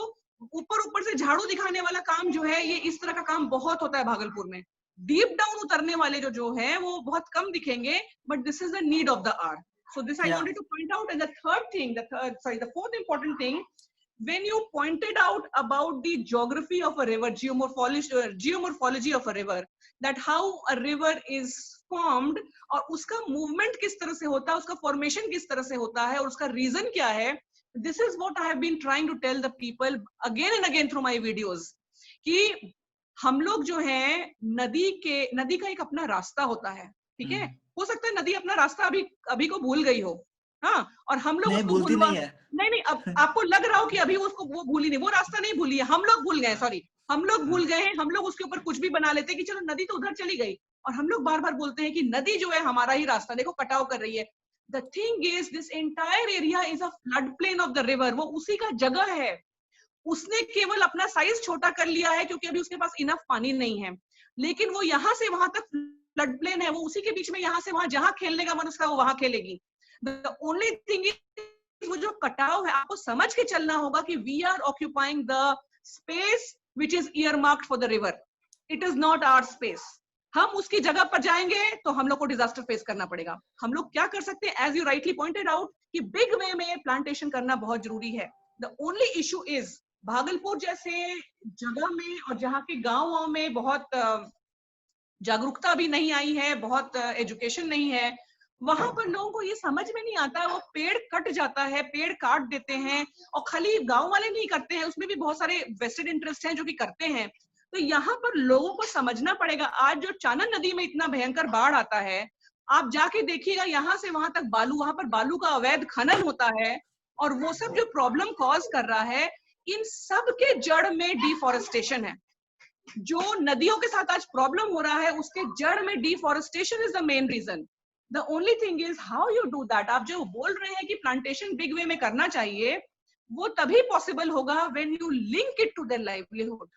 ऊपर ऊपर से झाड़ू दिखाने वाला काम जो है, ये इस तरह का काम बहुत होता है भागलपुर में. डीप डाउन उतरने वाले जो है वो बहुत कम दिखेंगे, but this is the need of the hour. So this I wanted to point out. And the third thing, the fourth important thing, when you pointed out about the geography of a river, geomorphology of a river, that how a river is formed और उसका movement किस तरह से होता है, उसका formation किस तरह से होता है और उसका reason क्या है. This is what I have been trying to tell the people again and again through my videos, कि हम लोग जो है नदी का एक अपना रास्ता होता है. ठीक है. हो सकता है नदी अपना रास्ता अभी को भूल गई हो, हाँ, और हम लोग उसको भूलती नहीं है. नहीं, अब आपको लग रहा हो कि अभी उसको वो भूली नहीं, वो रास्ता नहीं भूली है, हम लोग भूल गए. सॉरी, हम लोग भूल गए हैं. हम लोग उसके ऊपर कुछ भी बना लेते हैं कि चलो नदी तो उधर चली गई, और हम लोग बार बार बोलते हैं कि नदी जो है हमारा ही रास्ता देखो कटाव कर रही है. The thing is this entire area is a flood plain of the river. वो उसी का जगह है. उसने केवल अपना साइज छोटा कर लिया है क्योंकि अभी उसके पास इनफ पानी नहीं है, लेकिन वो यहाँ से वहां तक फ्लड प्लेन है. वो उसी के बीच में यहाँ से वहां जहां खेलने का मन उसका वो वहां खेलेगी. द ओनली थिंग इज वो जो कटाव है, आपको समझ के चलना होगा कि we are occupying the space which is earmarked for the river. It is not our space. हम उसकी जगह पर जाएंगे तो हम लोग को डिजास्टर फेस करना पड़ेगा. हम लोग क्या कर सकते हैं, as you rightly pointed out, कि बिग वे में प्लांटेशन करना बहुत जरूरी है. The only issue is Bhagalpur जैसे जगह में और जहाँ के गांव में बहुत जागरूकता भी नहीं आई है, बहुत एजुकेशन नहीं है, वहां पर लोगों को ये समझ में नहीं आता. वो पेड़ कट जाता है, पेड़ काट देते हैं, और खाली गांव वाले नहीं करते हैं, उसमें भी बहुत सारे वेस्टेड इंटरेस्ट हैं जो कि करते हैं. तो यहाँ पर लोगों को समझना पड़ेगा। आज जो चानन नदी में इतना भयंकर बाढ़ आता है, आप जाके देखिएगा, यहाँ से वहां तक बालू, वहां पर बालू का अवैध खनन होता है, और वो सब जो प्रॉब्लम कॉज कर रहा है, इन सब के जड़ में डिफॉरेस्टेशन है। जो नदियों के साथ आज प्रॉब्लम हो रहा है, उसके जड़ में deforestation is the main reason. The only thing is how you do that. आप जो बोल रहे हैं कि प्लांटेशन बिग वे में करना चाहिए, वो तभी पॉसिबल होगा when you link it to their livelihood.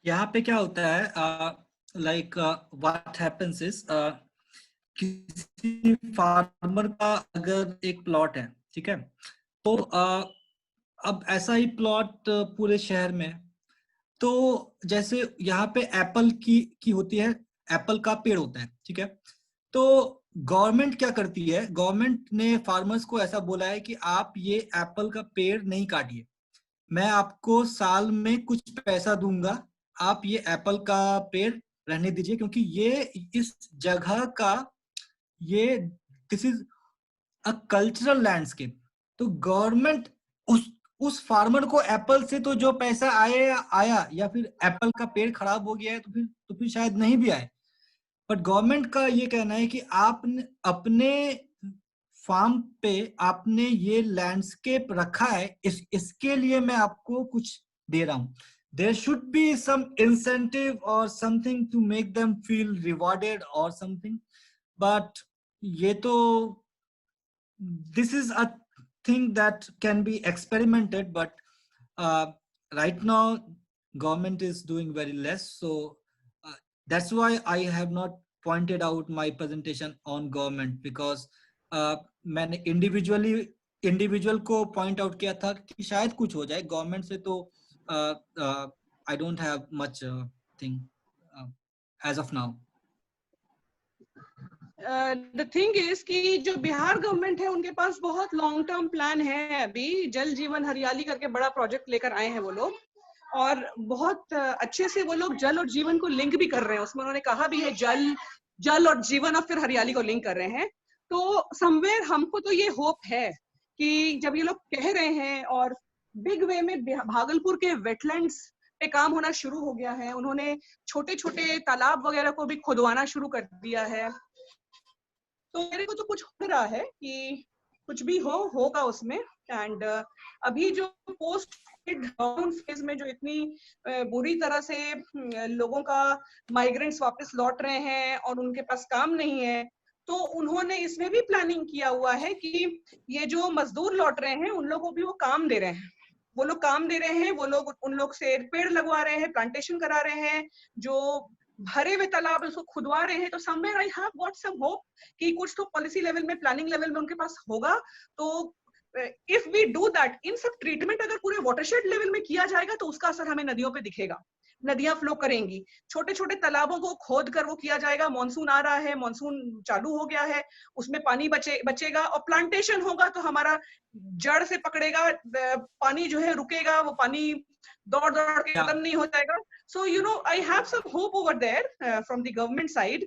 यहाँ पे क्या होता है, लाइक व्हाट हैपेंस इज, किसी फार्मर का अगर एक प्लॉट है, ठीक है, तो अब ऐसा ही प्लॉट पूरे शहर में, तो जैसे यहाँ पे एप्पल की होती है, एप्पल का पेड़ होता है, ठीक है, तो गवर्नमेंट क्या करती है, गवर्नमेंट ने फार्मर्स को ऐसा बोला है कि आप ये एप्पल का पेड़ नहीं काटिए, मैं आपको साल में कुछ पैसा दूंगा, आप ये एप्पल का पेड़ रहने दीजिए, क्योंकि ये इस जगह का, ये this is a cultural landscape. तो गवर्नमेंट उस फार्मर को एप्पल से तो जो पैसा आया, या फिर एप्पल का पेड़ खराब हो गया है तो फिर शायद नहीं भी आए, बट गवर्नमेंट का ये कहना है कि आपने अपने फार्म पे आपने ये लैंडस्केप रखा है, इसके लिए मैं आपको कुछ दे रहा हूं। There should be some incentive और something to make them feel rewarded और समथिंग, बट ये तो this is a thing that can be experimented, but right now government is doing very less, so that's why I have not pointed out my presentation on government, because मैंने individual को point out किया था कि शायद कुछ हो जाए, government से तो I don't have much thing as of now. The thing is कि जो बिहार गवर्नमेंट है, उनके पास बहुत लॉन्ग टर्म प्लान है। अभी जल जीवन हरियाली करके बड़ा प्रोजेक्ट लेकर आए हैं वो लोग, और बहुत अच्छे से वो लोग जल और जीवन को लिंक भी कर रहे हैं। उसमें उन्होंने कहा भी है जल और जीवन, और फिर हरियाली को लिंक कर रहे हैं। तो समवेयर हमको तो ये होप है कि जब ये लोग कह रहे हैं, और बिग वे में भागलपुर के वेटलैंड्स पे काम होना शुरू हो गया है, उन्होंने छोटे छोटे तालाब वगैरह को भी खुदवाना शुरू कर दिया है, तो मेरे को तो कुछ हो रहा है कि कुछ भी होगा उसमें। एंड अभी जो पोस्ट डाउन फेज में जो इतनी बुरी तरह से लोगों का माइग्रेंट्स वापस लौट रहे हैं और उनके पास काम नहीं है, तो उन्होंने इसमें भी प्लानिंग किया हुआ है कि ये जो मजदूर लौट रहे हैं, उन लोगों को भी वो काम दे रहे हैं। वो लोग काम दे रहे हैं, वो लोग उन लोग से पेड़ लगवा रहे हैं, प्लांटेशन करा रहे हैं, जो भरे हुए तालाब उसको खुदवा रहे हैं। तो somewhere I have got some hope कि कुछ तो पॉलिसी लेवल में, प्लानिंग लेवल में उनके पास होगा। तो इफ वी डू दैट, इन सब ट्रीटमेंट अगर पूरे वाटरशेड लेवल में किया जाएगा, तो उसका असर हमें नदियों पे दिखेगा, नदियां फ्लो करेंगी। छोटे छोटे तालाबों को खोद कर वो किया जाएगा। मॉनसून आ रहा है, मॉनसून चालू हो गया है, उसमें पानी बचेगा, और प्लांटेशन होगा तो हमारा जड़ से पकड़ेगा, पानी जो है रुकेगा, वो पानी दौड़ के खत्म नहीं हो जाएगा। So, you know, I have some hope over there from the government side.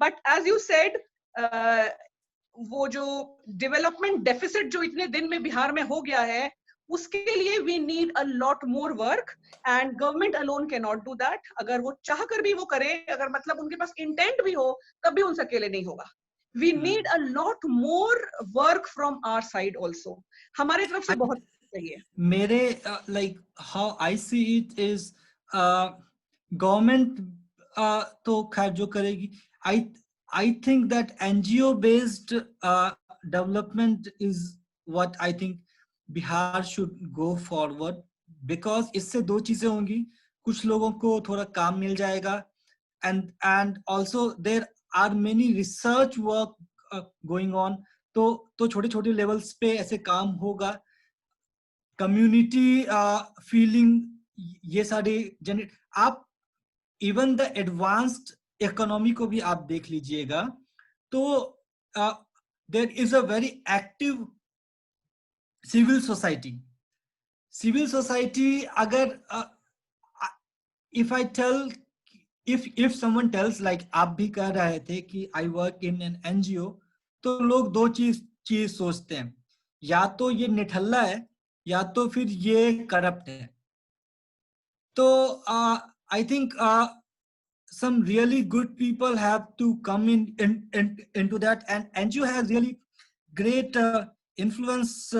But as you said, वो जो डेवलपमेंट डेफिसिट जो इतने दिन में बिहार में हो गया है, उसके लिए we need a lot more work, and government alone cannot do that. अगर वो चाह कर भी वो करे, अगर मतलब उनके पास इंटेंट भी हो, तब भी उनसे अकेले नहीं होगा। We need a lot more work from our side also. हमारे तरफ से बहुत चाहिए। मेरे like how I see it is government तो खैर जो करेगी, I think that NGO based development is what I think Bihar should go forward, because इससे दो चीजें होंगी, कुछ लोगों को थोड़ा काम मिल जाएगा, and also there are many research work going on, तो छोटे छोटे लेवल्स पे ऐसे काम होगा, कम्युनिटी फीलिंग ये सारे जनरेट। आप इवन द एडवांस्ड इकोनॉमी को भी आप देख लीजिएगा, तो there is a very active civil society. अगर इफ समवन टेल्स, लाइक आप भी कह रहे थे कि I work in an NGO, तो लोग दो चीज सोचते हैं, या तो ये निठल्ला है, या तो फिर ये करप्ट है। तो I think some really good people have to come into that, and NGO has really great influence.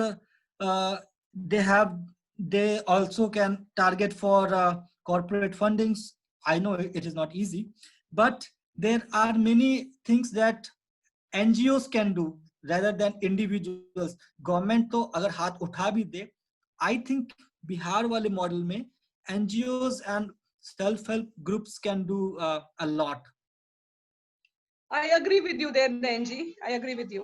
They have, they also can target for corporate fundings. I know it is not easy, but there are many things that NGOs can do rather than individuals. Government तो अगर हाथ उठा भी दे, I think Bihar वाले model में NGOs and self-help groups can do a lot. I agree with you there, Nanji. I agree with you.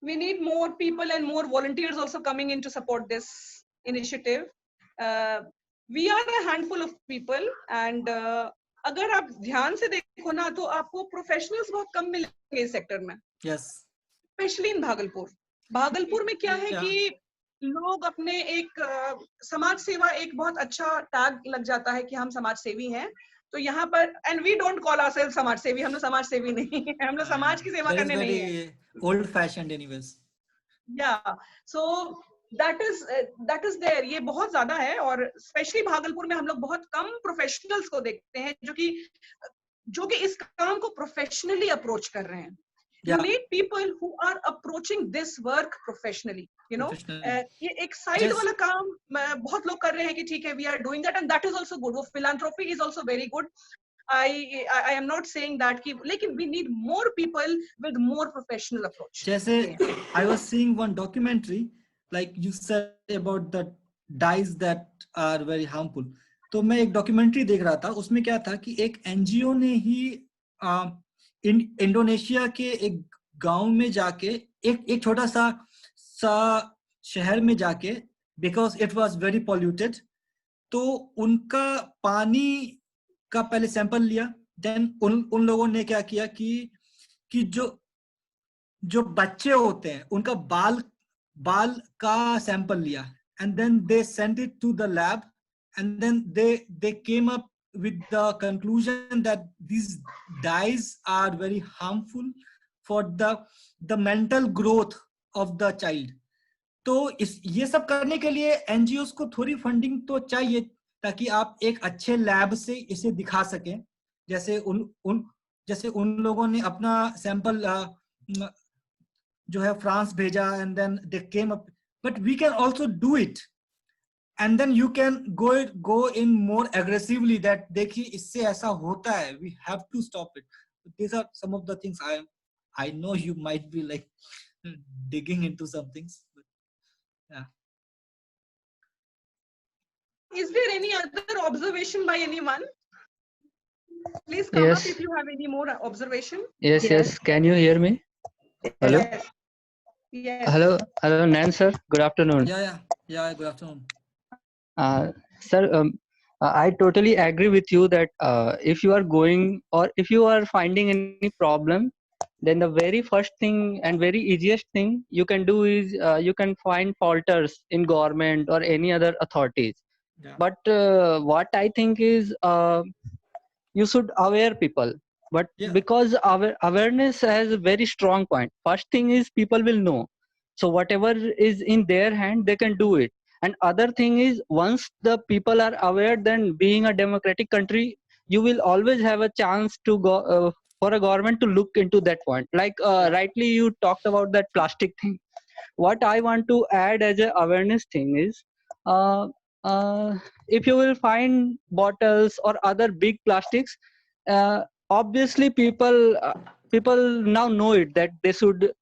We need more people and more volunteers also coming in to support this initiative. We are a handful of people, and अगर आप ध्यान से देखो ना तो आपको professionals बहुत कम मिलेंगे इस सेक्टर में. Yes. Specially in Bhagalpur. Bhagalpur में क्या है कि लोग अपने एक समाज सेवा एक बहुत अच्छा टैग लग जाता है कि हम समाज सेवी हैं. तो यहाँ पर and we don't call ourselves समाज सेवी. हम लोग समाज सेवी नहीं है, हम लोग समाज की सेवा करने नहीं है. Old fashioned anyways. Yeah, so that is there. ये बहुत ज्यादा है और स्पेशली भागलपुर में हम लोग बहुत कम प्रोफेशनल्स को देखते हैं जो कि इस काम को प्रोफेशनली अप्रोच कर रहे हैं. You need people who are approaching this work professionally, you know. ये एक साइड वाला काम बहुत लोग कर रहे हैं कि ठीक है, we are doing that and that is also good. वो philanthropy is also very good. I am not saying that कि लेकिन we need more people with more professional approach. जैसे I was seeing one documentary, like you said about the dyes that are very harmful. तो मैं एक documentary देख रहा था, उसमें क्या था कि एक एनजीओ ने ही इंडोनेशिया के एक गांव में जाके एक छोटा सा शहर में जाके, because it was very polluted, तो उनका पानी का पहले सैंपल लिया. देन उन लोगों ने क्या किया कि जो बच्चे होते हैं उनका बाल का सैंपल लिया, and then they sent it to the lab, and then they came up with the conclusion that these dyes are very harmful for the mental growth of the child. तो ये सब करने के लिए एनजीओस को थोड़ी funding तो चाहिए ताकि आप एक अच्छे लैब से इसे दिखा सकें. जैसे उन लोगों ने अपना सैंपल जो है फ्रांस भेजा, and then they came up, but we can also do it, and then you can go in more aggressively that देखिए इससे ऐसा होता है, we have to stop it. These are some of the things I know you might be like digging into some things, but yeah. Is there any other observation by anyone? Please come up if you have any more observation. Yes. Can you hear me? Hello. Yes. Hello, Nan sir. Good afternoon. Yeah. Good afternoon. Sir, I totally agree with you that if you are going or if you are finding any problem, then the very first thing and very easiest thing you can do is you can find faulters in government or any other authorities. Yeah. But what I think is you should aware people. But because our awareness has a very strong point. First thing is people will know. So whatever is in their hand, they can do it. And other thing is, once the people are aware, then being a democratic country, you will always have a chance to go for a government to look into that point. Like rightly you talked about that plastic thing. What I want to add as an awareness thing is, if you will find bottles or other big plastics, obviously people now know it that they should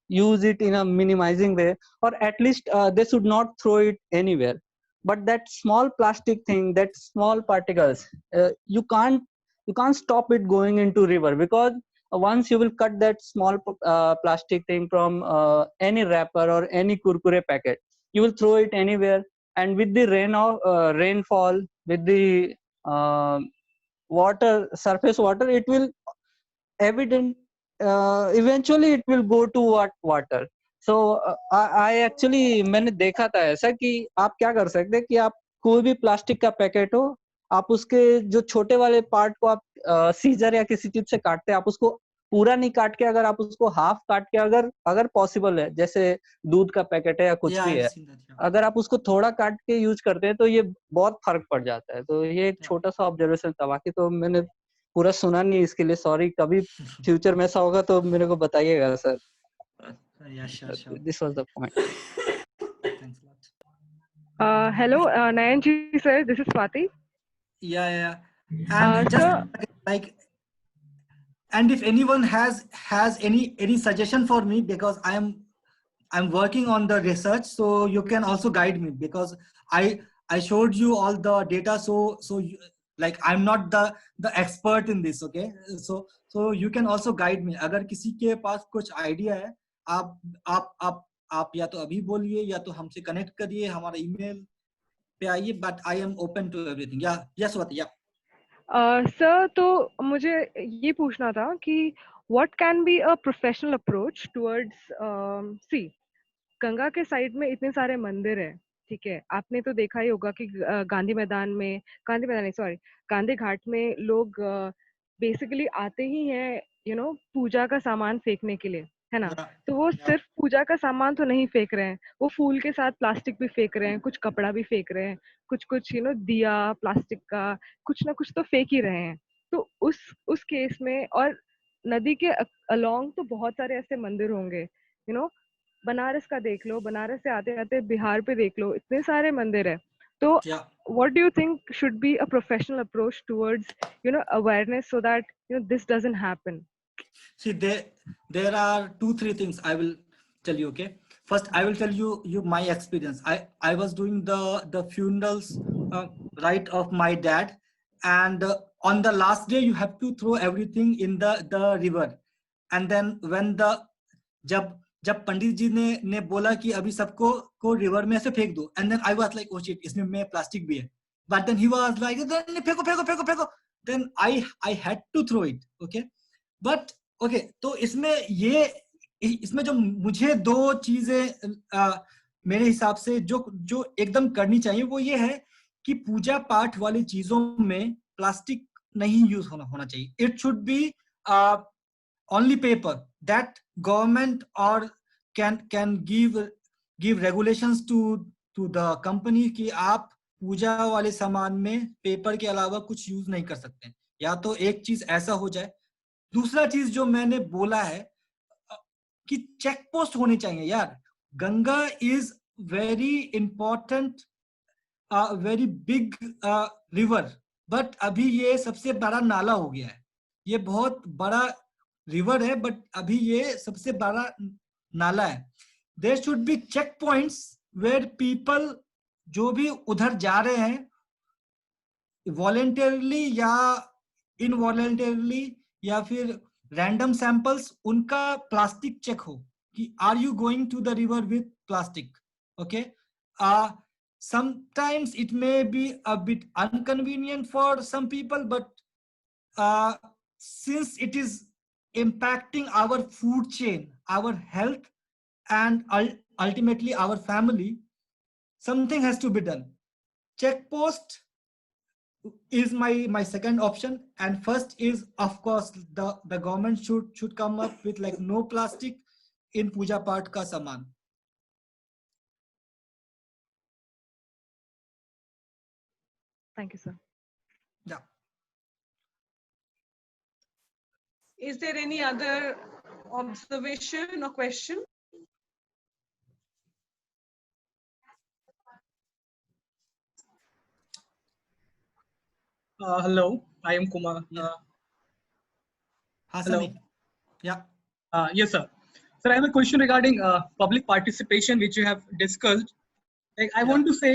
use it in a minimizing way, or at least they should not throw it anywhere. But that small plastic thing, that small particles, you can't stop it going into river, because once you will cut that small plastic thing from any wrapper or any kurkure packet, you will throw it anywhere, and with the rainfall, with the surface water, it will eventually it will go to water. So I actually मैंने देखा था ऐसा कि आप क्या कर सकते हैं कि आप कोई भी प्लास्टिक का पैकेट हो, आप उसके जो छोटे वाले पार्ट को आप सीजर या किसी चीज से काटते हैं, आप उसको पूरा नहीं काट के, अगर आप उसको हाफ काट के, अगर पॉसिबल है, जैसे दूध का पैकेट है या कुछ Yeah, भी I've है, seen that. Yeah. अगर आप उसको थोड़ा काट के यूज करते हैं तो ये बहुत फर्क पड़ जाता है। तो ये एक छोटा सा ऑब्जर्वेशन था, बाकी तो मैंने पूरा सुना नहीं, इसके लिए सॉरी। कभी फ्यूचर में ऐसा होगा तो मेरे को बताइएगा sir. Yeah, sure. This was the point. Thanks a lot. Hello, Nayanji sir, this is Swati. Yeah. And just Sir, like, and if anyone has any suggestion for me, because I'm working on the research, so you can also guide me, because I showed you all the data, so you, like I'm not the expert in this, okay? So you can also guide me. अगर किसी के पास कुछ idea है, आप या तो अभी बोलिए या तो हमसे कनेक्ट करिए, हमारा ईमेल पे आइए, but I am open to everything. या यस स्वाति, या सर, तो मुझे ये पूछना था कि what can be a professional approach towards see, Ganga के साइड में इतने सारे मंदिर है, ठीक है? आपने तो देखा ही होगा कि गांधी घाट में लोग बेसिकली आते ही हैं, पूजा का सामान फेंकने के लिए, है ना? तो वो सिर्फ पूजा का सामान तो नहीं फेंक रहे हैं, वो फूल के साथ प्लास्टिक भी फेंक रहे हैं, कुछ कपड़ा भी फेंक रहे हैं, कुछ दिया प्लास्टिक का कुछ ना कुछ तो फेंक ही रहे हैं। तो उस केस में, और नदी के अलोंग तो बहुत सारे ऐसे मंदिर होंगे, बनारस का देख लो, बनारस से आते आते बिहार पे देख लो, इतने सारे मंदिर है। तो what do you think should be a professional approach towards awareness so that this doesn't happen? See, there are 2-3 things I will tell you. Okay, first I will tell you my experience. I was doing the funerals right of my dad, and on the last day you have to throw everything in the river, and then when जब पंडित जी ने बोला कि अभी सबको को river में से फेंक दो, and then I was like, oh shit, इसमें में प्लास्टिक भी है, but then he was like, then फेंको, then I had to throw it, okay? But okay, तो इसमें जो मुझे 2 चीजें मेरे हिसाब से जो एकदम करनी चाहिए, वो ये है कि पूजा पाठ वाली चीजों में प्लास्टिक नहीं यूज होना चाहिए। It should be only paper that government or can give regulations to the company कि आप पूजा वाले सामान में पेपर के अलावा कुछ यूज नहीं कर सकते। या तो एक चीज ऐसा हो जाए। दूसरा चीज जो मैंने बोला है कि चेक पोस्ट होनी चाहिए यार। Ganga is very important, very big river, but अभी ये सबसे बड़ा नाला हो गया है। ये बहुत बड़ा रिवर है, बट अभी ये सबसे बड़ा नाला है। There should be check points where people जो भी उधर जा रहे हैं, वॉलेंटरली या इनवॉलेंटरली या फिर रैंडम सैंपल्स, उनका प्लास्टिक चेक हो कि are you going to the river with plastic, okay? Sometimes it may be a bit inconvenient for some people, but since it is impacting our food chain, our health, and ultimately our family, something has to be done. Check post is my second option, and first is, of course, the government should come up with like no plastic in puja path ka saman. Thank you, sir. Yeah. Is there any other observation or question? Hello, I am Kumar. Hello. Yeah. Yes, sir. Sir, I have a question regarding public participation, which you have discussed. Like, I want to say,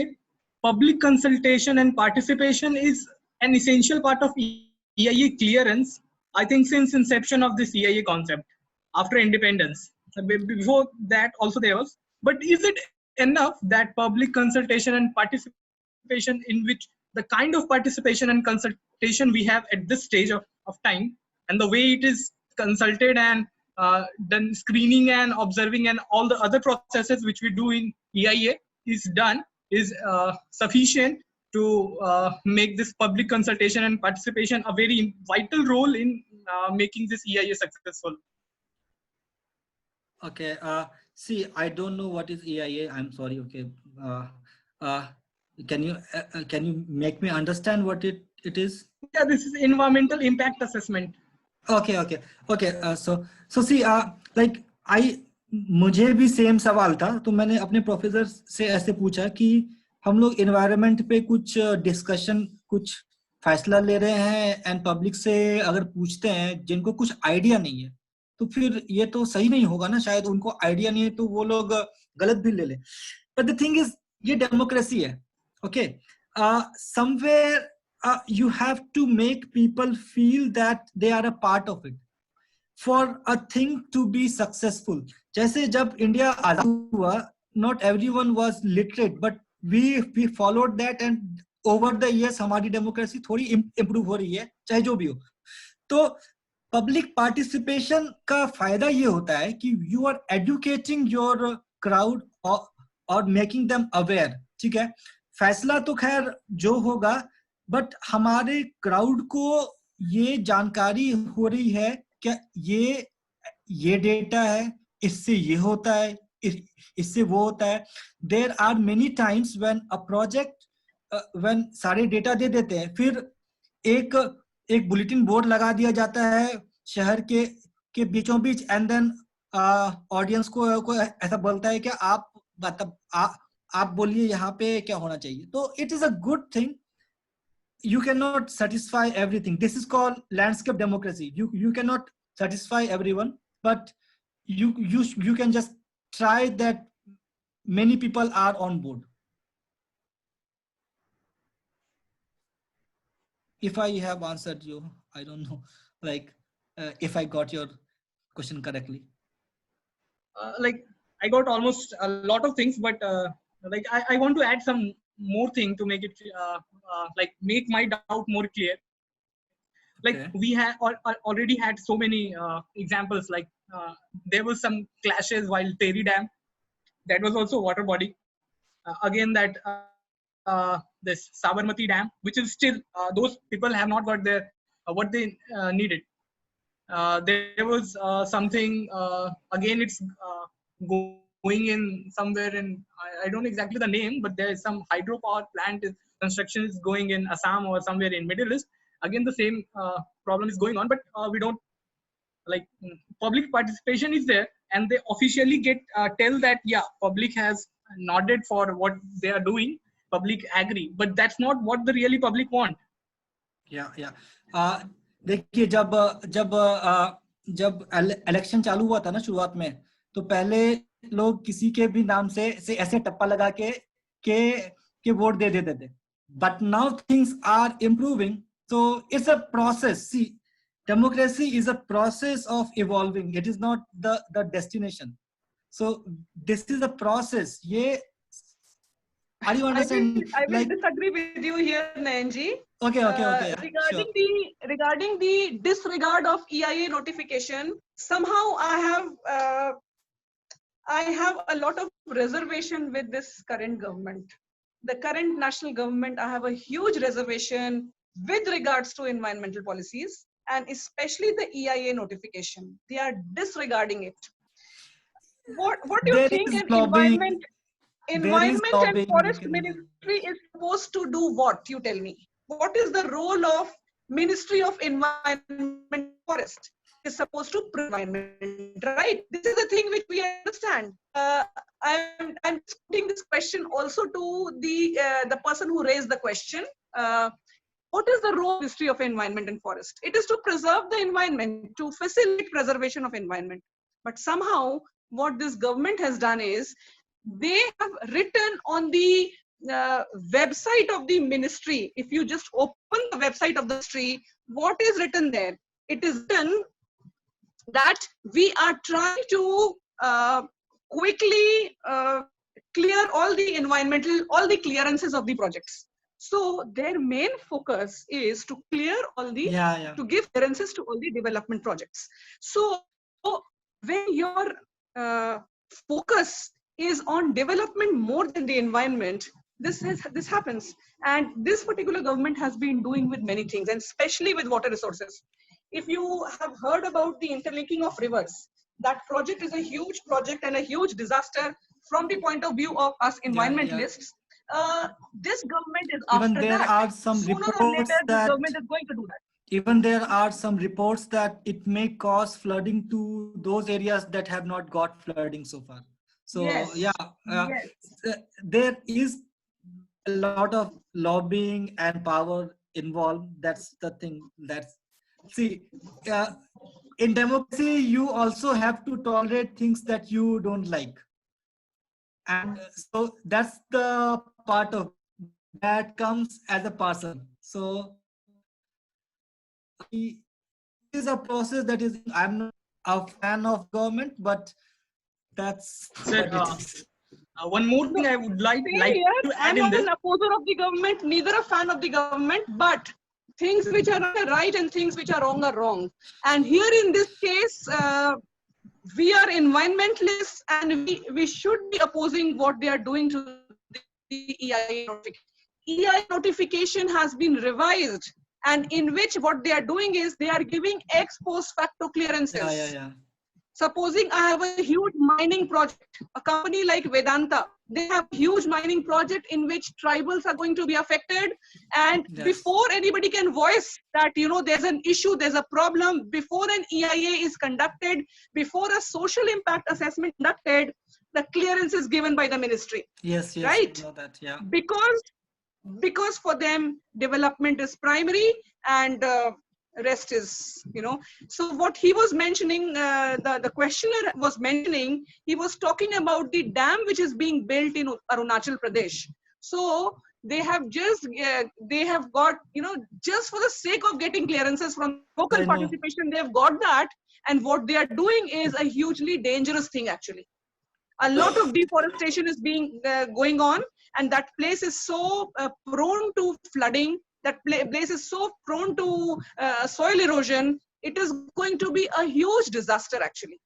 public consultation and participation is an essential part of EIA clearance, I think, since inception of this EIA concept after independence. Before that also there was, but is it enough that public consultation and participation, in which the kind of participation and consultation we have at this stage of time, and the way it is consulted and done, screening and observing and all the other processes which we do in EIA is done, is sufficient to make this public consultation and participation a very vital role in making this EIA successful? Okay. See, I don't know what is EIA. I'm sorry. Okay. Uh, can you make me understand what it is? Yeah, this is environmental impact assessment. Okay. So see, like मुझे भी same सवाल था, तो मैंने अपने professor से ऐसे पूछा कि हम लोग एनवायरनमेंट पे कुछ डिस्कशन, कुछ फैसला ले रहे हैं, एंड पब्लिक से अगर पूछते हैं जिनको कुछ आइडिया नहीं है, तो फिर ये तो सही नहीं होगा ना, शायद उनको आइडिया नहीं है तो वो लोग गलत भी ले ले. बट द थिंग इज, ये डेमोक्रेसी है. Okay, somewhere you have to make people feel that they are a part of it for a thing to be successful. जैसे जब इंडिया आजाद हुआ, not everyone was literate, but we followed that, and over the years हमारी democracy थोड़ी improve हो रही है, चाहे जो भी हो. तो पब्लिक पार्टिसिपेशन का फायदा ये होता है कि you are educating your crowd और मेकिंग देम अवेयर. ठीक है, फैसला तो खैर जो होगा, बट हमारे क्राउड को ये जानकारी हो रही है क्या ये डेटा है, इससे ये होता है, इससे वो होता है. There are many times when a project, when सारे डेटा दे देते हैं, फिर एक बुलेटिन बोर्ड लगा दिया जाता है शहर के बीचों बीच, एंड देन ऑडियंस को ऐसा बोलता है कि आप बोलिए यहाँ पे क्या होना चाहिए. तो it is a good thing. You cannot satisfy everything. This is called landscape democracy. You cannot satisfy everyone, but you can just try that many people are on board. If I have answered you, I don't know, like if I got your question correctly. Like I got almost a lot of things, but like I want to add some more thing to make it like make my doubt more clear. Like Okay. we have already had so many examples. Like there was some clashes while Tehri Dam, that was also water body. Again, that this Sabarmati Dam, which is still those people have not got their what they needed. There was something again, it's going in somewhere in, I don't know exactly the name, but there is some hydropower plant construction is going in Assam or somewhere in Middle East. Again, the same problem is going on, but we don't, like, public participation is there, and they officially get tell that yeah, public has nodded for what they are doing, public agree, but that's not what the really public want. Yeah. देखिए, जब election चालू हुआ था ना शुरुआत में, तो पहले लोग किसी के भी नाम से ऐसे टप्पा लगा के वोट दे देते थे. But now things are improving, so it's a process. See, democracy is a process of evolving. It is not the destination. So this is a process. Are you understanding? I will disagree with you here, Nayanji. Okay. Regarding the disregard of EIA notification, somehow I have a lot of reservation with this current government. The current national government, I have a huge reservation with regards to environmental policies, and especially the EIA notification. They are disregarding it. What do you think an environment and forest ministry is supposed to do? What, you tell me? What is the role of Ministry of Environment and Forest? Is supposed to environment, right? This is the thing which we understand. I'm putting this question also to the person who raised the question. What is the role of Ministry of Environment and Forest? It is to preserve the environment, to facilitate preservation of environment. But somehow what this government has done is they have written on the website of the ministry. If you just open the website of the ministry, what is written there? It is written that we are trying to quickly clear all the clearances of the projects. So their main focus is to clear all the, to give clearances to all the development projects. So when your focus is on development more than the environment, this happens. And this particular government has been doing with many things, and especially with water resources. if you have heard about the interlinking of rivers, that project is a huge project and a huge disaster from the point of view of us Yeah, yeah. environmentalists. This government is Even after there that. are some Sooner or later, reports this that government is going to do that. even there are some reports that it may cause flooding to those areas that have not got flooding so far. So Yes. yeah, Yes. there is a lot of lobbying and power involved. That's the thing. That's see, in democracy, you also have to tolerate things that you don't like, and so that's the part of that comes as a person. So it is a process that is. I'm not a fan of government, but that's Sir, what it is. one more thing I would like Same here. to I'm add in not this. an opposer of the government, neither a fan of the government, but things which are right are right and things which are wrong. And here in this case, we are environmentalists and we should be opposing what they are doing to the EIA notification. EIA notification has been revised, and in which what they are doing is they are giving ex post facto clearances. Yeah. Supposing I have a huge mining project, a company like Vedanta, they have a huge mining project in which tribals are going to be affected. And Yes. before anybody can voice that, there's an issue, there's a problem, before an EIA is conducted, before a social impact assessment conducted, the clearance is given by the ministry. Yes. Right? I know that. Yeah. Because for them, development is primary and rest is, so what he was mentioning, the questioner was mentioning, he was talking about the dam which is being built in Arunachal Pradesh. So they have got, just for the sake of getting clearances from local participation, they've got that. And what they are doing is a hugely dangerous thing, actually. A lot of deforestation is going on, and that place is so prone to flooding. That place is so prone to soil erosion. It is going to be a huge disaster, actually.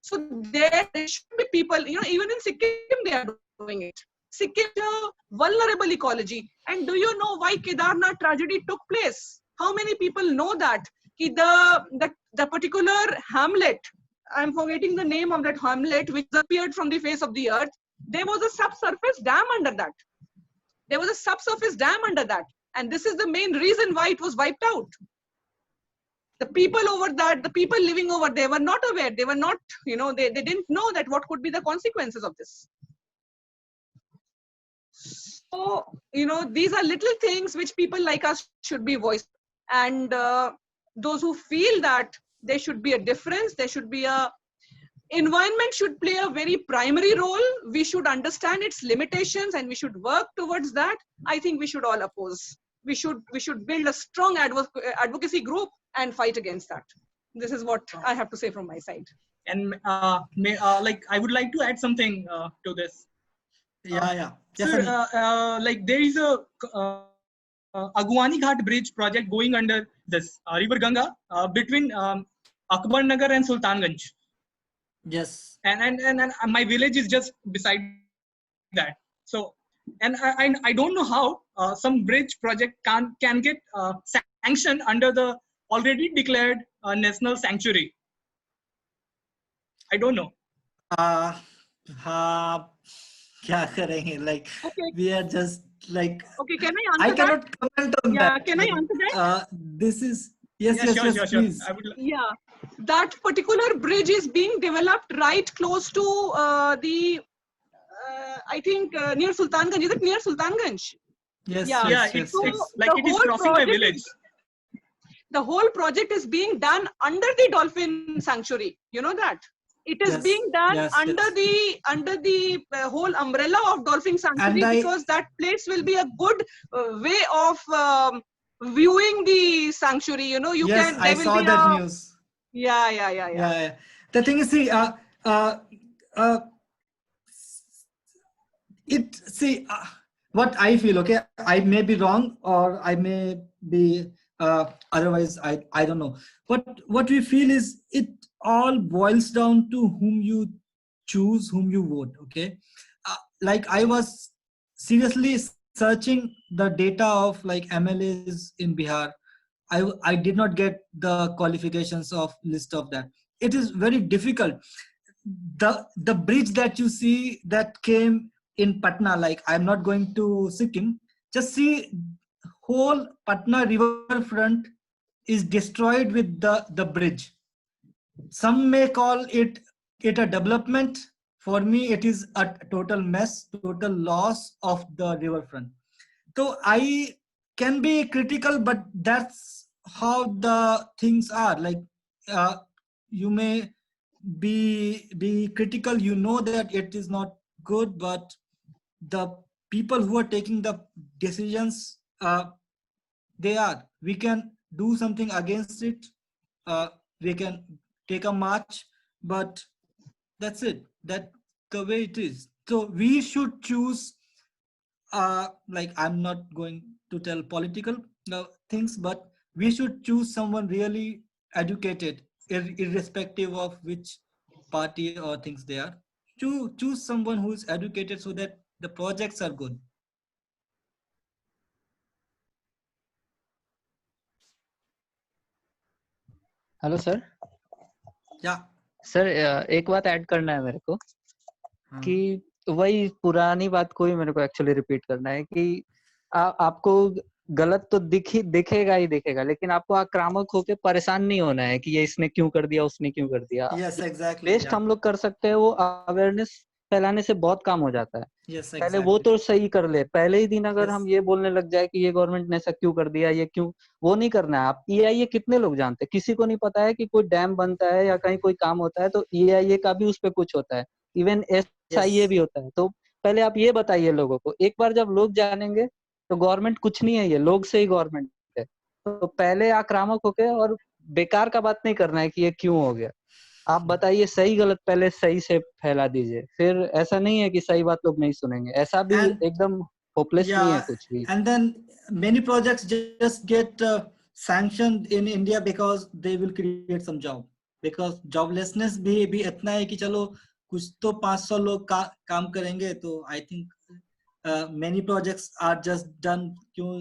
So there should be people, even in Sikkim, they are doing it. Sikkim is a vulnerable ecology. And do you know why Kedarnath tragedy took place? How many people know that? The particular hamlet, I'm forgetting the name of that hamlet, which appeared from the face of the earth, there was a subsurface dam under that. And this is the main reason why it was wiped out. The people living over there were not aware. They were not, they didn't know that what could be the consequences of this. So, these are little things which people like us should be voiced. And those who feel that there should be a difference, environment should play a very primary role. We should understand its limitations and we should work towards that. I think we should all oppose. We should build a strong advocacy group and fight against that. This is what I have to say from my side. And I would like to add something to this. Yeah. Sir, there is a Agwani Ghat bridge project going under this river Ganga between Akbar Nagar and Sultanganj. Yes. And my village is just beside that. So, and I don't know how some bridge project can get sanctioned under the already declared national sanctuary. I don't know. क्या करेंगे? Like, okay. We are just like. Okay, can I answer that? I cannot comment on that. Yeah, can I answer that? This is yes, sure. please. Yeah, that particular bridge is being developed right close to I think near Sultanganj. Is it near Sultanganj? Yes. Yeah. Yes. It's So like it is crossing my village. The whole project is being done under the dolphin sanctuary. You know that? It is being done under the whole umbrella of dolphin sanctuary, because that place will be a good way of viewing the sanctuary. You yes, can. I saw that news. Yeah. The thing is, what I feel. Okay, I may be wrong, or I may be otherwise. I don't know. But what we feel is it all boils down to whom you choose, whom you vote. Okay, like I was seriously searching the data of like MLAs in Bihar, I did not get the qualifications of list of that. It is very difficult. The bridge that you see that came in Patna, like I'm not going to Sikkim, just see whole Patna riverfront is destroyed with the bridge. Some may call it a development. For me, it is a total mess, total loss of the riverfront. So I can be critical, but that's how the things are. Like you may be critical, you know that it is not good, but the people who are taking the decisions, we can do something against it. We can take a march, but that's it. That the way it is. So we should choose, like I'm not going to tell political things, but we should choose someone really educated, irrespective of which party or things they are. Choose someone who is educated so that the projects are good. Hello sir. या sir एक बात add करना है मेरे को कि वही पुरानी बात को ही मेरे को एक्चुअली रिपीट करना है कि आपको गलत तो दिखेगा ही दिखेगा, लेकिन आपको आक्रामक होकर परेशान नहीं होना है कि ये इसने क्यों कर दिया, उसने क्यों कर दिया. Yes exactly. बेस्ट हम लोग कर सकते हैं वो अवेयरनेस फैलाने से बहुत काम हो जाता है. yes, पहले exactly. वो तो सही कर ले. पहले ही दिन अगर yes. हम ये बोलने लग जाए कि ये गवर्नमेंट ने ऐसा क्यों कर दिया, ये क्यों, वो नहीं करना है. आप EIA कितने लोग जानते हैं? किसी को नहीं पता है कि कोई डैम बनता है या कहीं कोई काम होता है तो EIA का भी उस पर कुछ होता है, इवन SIA भी होता है. तो पहले आप ये बताइए लोगों को. एक बार जब लोग जानेंगे तो गवर्नमेंट कुछ नहीं है, ये लोग से ही गवर्नमेंट है. तो पहले आक्रामक होके और बेकार का बात नहीं करना है कि ये क्यों हो गया. आप बताइए सही गलत पहले सही से फैला दीजिए. फिर ऐसा नहीं है कि सही बात लोग नहीं सुनेंगे. ऐसा भी एकदम होपलेस नहीं है कुछ भी. And then many projects just get sanctioned in India because they will create some job. Because joblessness भी इतना है कि चलो कुछ तो 500 लोग काम करेंगे. तो I think many projects are just done क्यों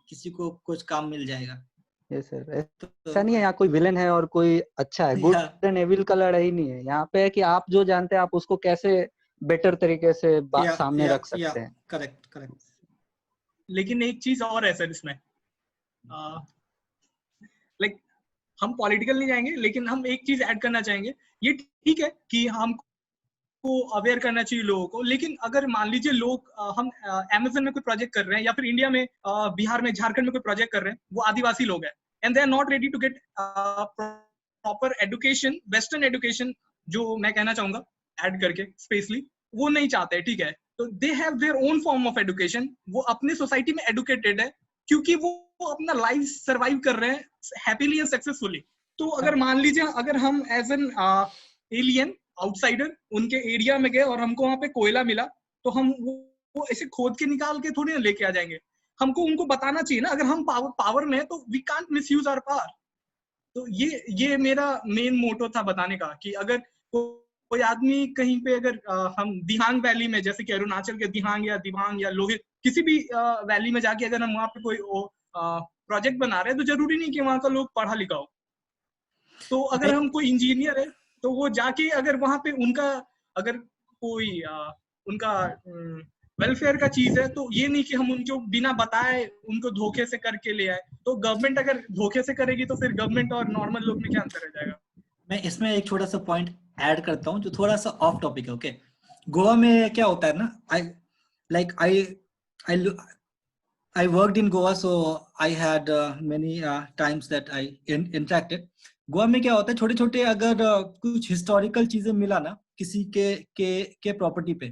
किसी को कुछ काम मिल जाएगा. Yes sir. ऐसा नहीं है यहाँ कोई विलेन है और कोई अच्छा है. गुड एंड एविल का लड़ाई नहीं है यहाँ पे. है कि आप जो जानते हैं आप उसको कैसे बेटर तरीके से सामने रख सकते हैं. करेक्ट. लेकिन एक चीज और है सर इसमें, लाइक हम पॉलिटिकल नहीं जाएंगे, लेकिन हम एक चीज ऐड करना चाहेंगे. ये ठीक है कि हमको अवेयर करना चाहिए लोगों को, लेकिन अगर मान लीजिए लोग हम अमेज़न में कोई प्रोजेक्ट कर रहे हैं या फिर इंडिया में बिहार में झारखंड में कोई प्रोजेक्ट कर रहे हैं, वो आदिवासी लोग हैं and they are not ready to get proper education, western education जो मैं कहना चाहूंगा ऐड करके स्पेशली, वो नहीं चाहते. ठीक है, तो they have their own form of education. वो अपने सोसाइटी में एडुकेटेड है क्योंकि वो अपना लाइफ सर्वाइव कर रहे हैं हैप्पीली एंड सक्सेसफुली. तो अगर मान लीजिए अगर हम एज एन एलियन आउटसाइडर उनके एरिया में गए और हमको वहां पे कोयला मिला, तो हम वो ऐसे खोद के निकाल के थोड़ी ना लेके आ जाएंगे. हमको उनको बताना चाहिए ना, अगर हम पावर में है तो we can't misuse our power. तो ये मेरा मेन मोटो था बताने का कि अगर कोई आदमी कहीं पे अगर हम दिहांग वैली में, जैसे कि अरुणाचल के दिहांग या दिबांग या लोहित किसी भी वैली में जाके अगर हम वहां पे कोई प्रोजेक्ट बना रहे हैं, तो जरूरी नहीं कि वहां का लोग पढ़ा लिखा हो. तो अगर हम कोई इंजीनियर है तो वो जाके अगर वहां पे उनका अगर कोई उनका वेलफेयर का चीज है, तो ये नहीं कि हम उनको बिना बताए उनको धोखे से करके ले आए. तो गवर्नमेंट अगर धोखे से करेगी तो फिर गवर्नमेंट और नॉर्मल लोग में क्या अंतर रह जाएगा. मैं इसमें एक छोटा सा पॉइंट ऐड करता हूँ जो थोड़ा सा ऑफ टॉपिक है. ओके, गोवा में क्या होता है ना, I worked in Goa, so I had many times that I interacted. Goa में क्या होता है, छोटे छोटे अगर कुछ हिस्टोरिकल चीजें मिला ना किसी के प्रॉपर्टी पे,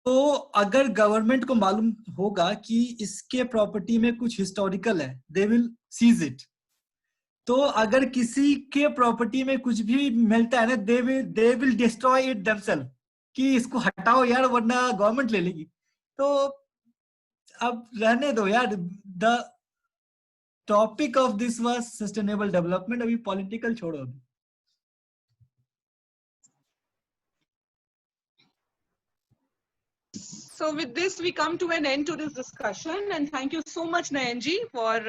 तो अगर गवर्नमेंट को मालूम होगा कि इसके प्रॉपर्टी में कुछ हिस्टोरिकल है, दे विल सीज इट. तो अगर किसी के प्रॉपर्टी में कुछ भी मिलता है ना, they will destroy it themselves कि इसको हटाओ यार वरना गवर्नमेंट ले लेगी. तो अब रहने दो यार. The topic of this was sustainable development. अभी पॉलिटिकल छोड़ो. अभी So with this, we come to an end to this discussion, and thank you so much, Nayanji, for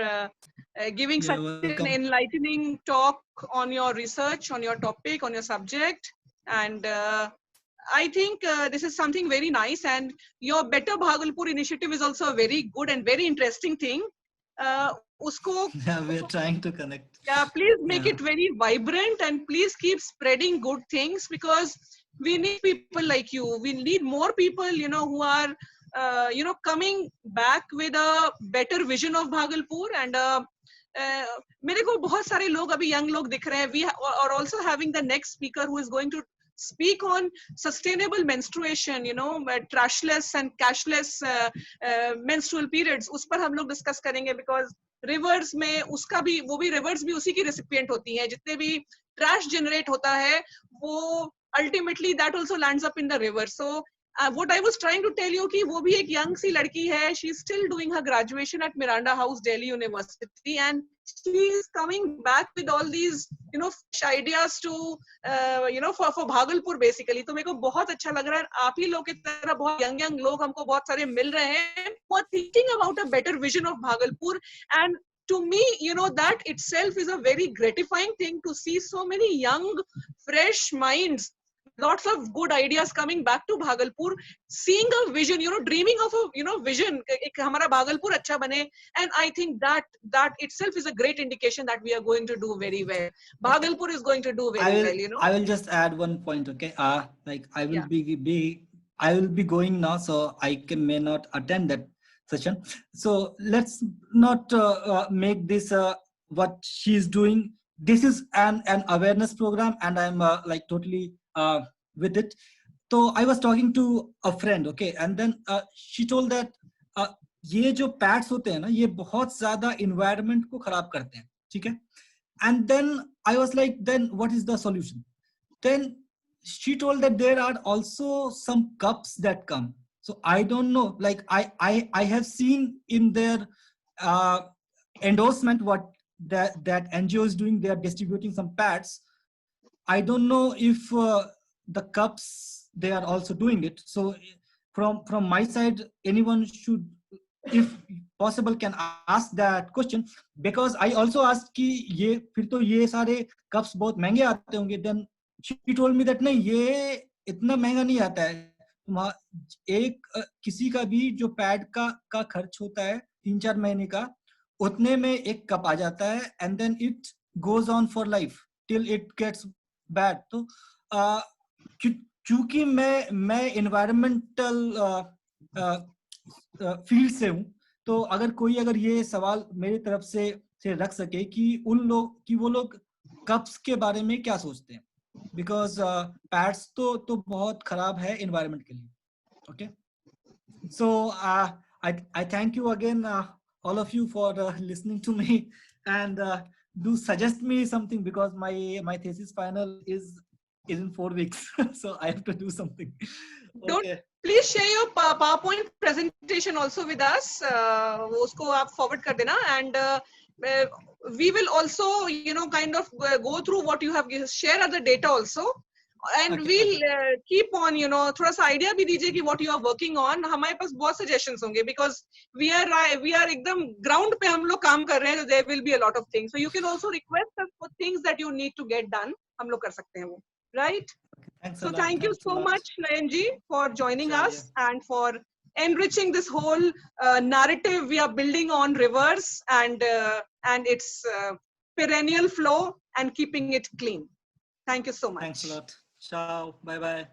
giving You're such an welcome. enlightening talk on your research, on your topic, on your subject. And I think this is something very nice, and your Better Bhagalpur initiative is also a very good and very interesting thing. Usko, Yeah, we're trying to connect. yeah, please make Yeah. it very vibrant, and please keep spreading good things, because we need people like you. We need more people, who are, coming back with a better vision of Bhagalpur. And मेरे को बहुत सारे लोग अभी young लोग दिख रहे हैं. We are also having the next speaker who is going to speak on sustainable menstruation, trashless and cashless menstrual periods. उस पर हम लोग discuss करेंगे, because रिवर्स में उसका भी, वो भी रिवर्स भी उसी की रेसिपिएंट होती हैं. जितने भी ट्रैश जनरेट होता है वो ultimately that also lands up in the river. So what I was trying to tell you कि वो भी एक young सी लड़की है. She is still doing her graduation at Miranda House, Delhi University, and she is coming back with all these fresh ideas to for Bhagalpur basically. तो मेरे को बहुत अच्छा लग रहा है. आप ही लोग की तरह बहुत young लोग हमको बहुत सारे मिल रहे हैं who are thinking about a better vision of Bhagalpur. And to me, that itself is a very gratifying thing to see so many young, fresh minds, lots of good ideas coming back to Bhagalpur, seeing a vision, dreaming of a vision, ek hamara Bhagalpur acha bane. And I think that itself is a great indication that we are going to do very well. Bhagalpur is going to do very well, I will just add one point, okay? Like I will Yeah. I will be going now, so I may not attend that session. So let's not make this what she's doing. This is an awareness program, and I'm like totally with it. So I was talking to a friend, okay, and then she told that ये जो pads होते हैं ना, ये बहुत ज्यादा environment को खराब करते हैं, ठीक है? And then I was like, then what is the solution? Then she told that there are also some cups that come. So I don't know, like I have seen in their endorsement what that NGO is doing. They are distributing some pads. I don't know if the cups they are also doing it. So from my side, anyone should, if possible, can ask that question, because I also asked कि ये फिर तो ये सारे cups बहुत महंगे आते होंगे. Then she told me that नहीं, ये इतना महंगा नहीं आता है. एक किसी का भी जो पैड का खर्च होता है 3-4 महीने का, उतने में एक कप आ जाता है, and then it goes on for life till it gets bad. तो चूंकि मैं environmental फील्ड से हूँ, तो अगर ये सवाल मेरी तरफ से रख सके कि वो लोग कप्स के बारे में क्या सोचते हैं, बिकॉज पैड्स तो बहुत खराब है एनवायरनमेंट के लिए. Okay, so I thank you again, all of you, for listening to me, and do suggest me something, because my thesis final is in 4 weeks. So I have to do something. Okay. Please share your PowerPoint presentation also with us. वो उसको आप forward कर देना, and we will also kind of go through what you have share other data also, and Okay, we'll keep on थोड़ा सा idea भी दीजिए कि what you are working on. हमारे पास बहुत suggestions होंगे, because we are एकदम ground पे हम लोग काम कर रहे हैं, so there will be a lot of things. So you can also request us for things that you need to get done. हम लोग कर सकते हैं वो, right? Thanks a So lot. thank you Thanks a so lot. much, Nayanji, for joining Sure, us and for enriching this whole narrative we are building on rivers and its perennial flow and keeping it clean. Thank you so much. Thanks a lot. Ciao. Bye bye.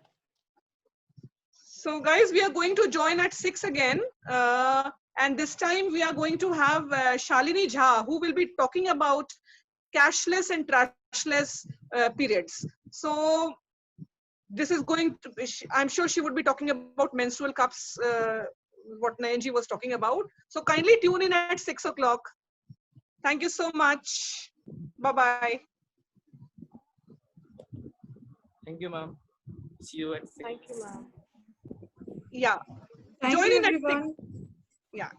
So guys, we are going to join at 6 again. And this time we are going to have Shalini Jha, who will be talking about cashless and trashless periods. So this is going to be, I'm sure she would be talking about menstrual cups, what Nayanji was talking about. So kindly tune in at 6 o'clock. Thank you so much. Bye-bye. Thank you, ma'am. See you at 6. Thank you, ma'am. Yeah. Thank Join you, in at 6. everyone. Yeah.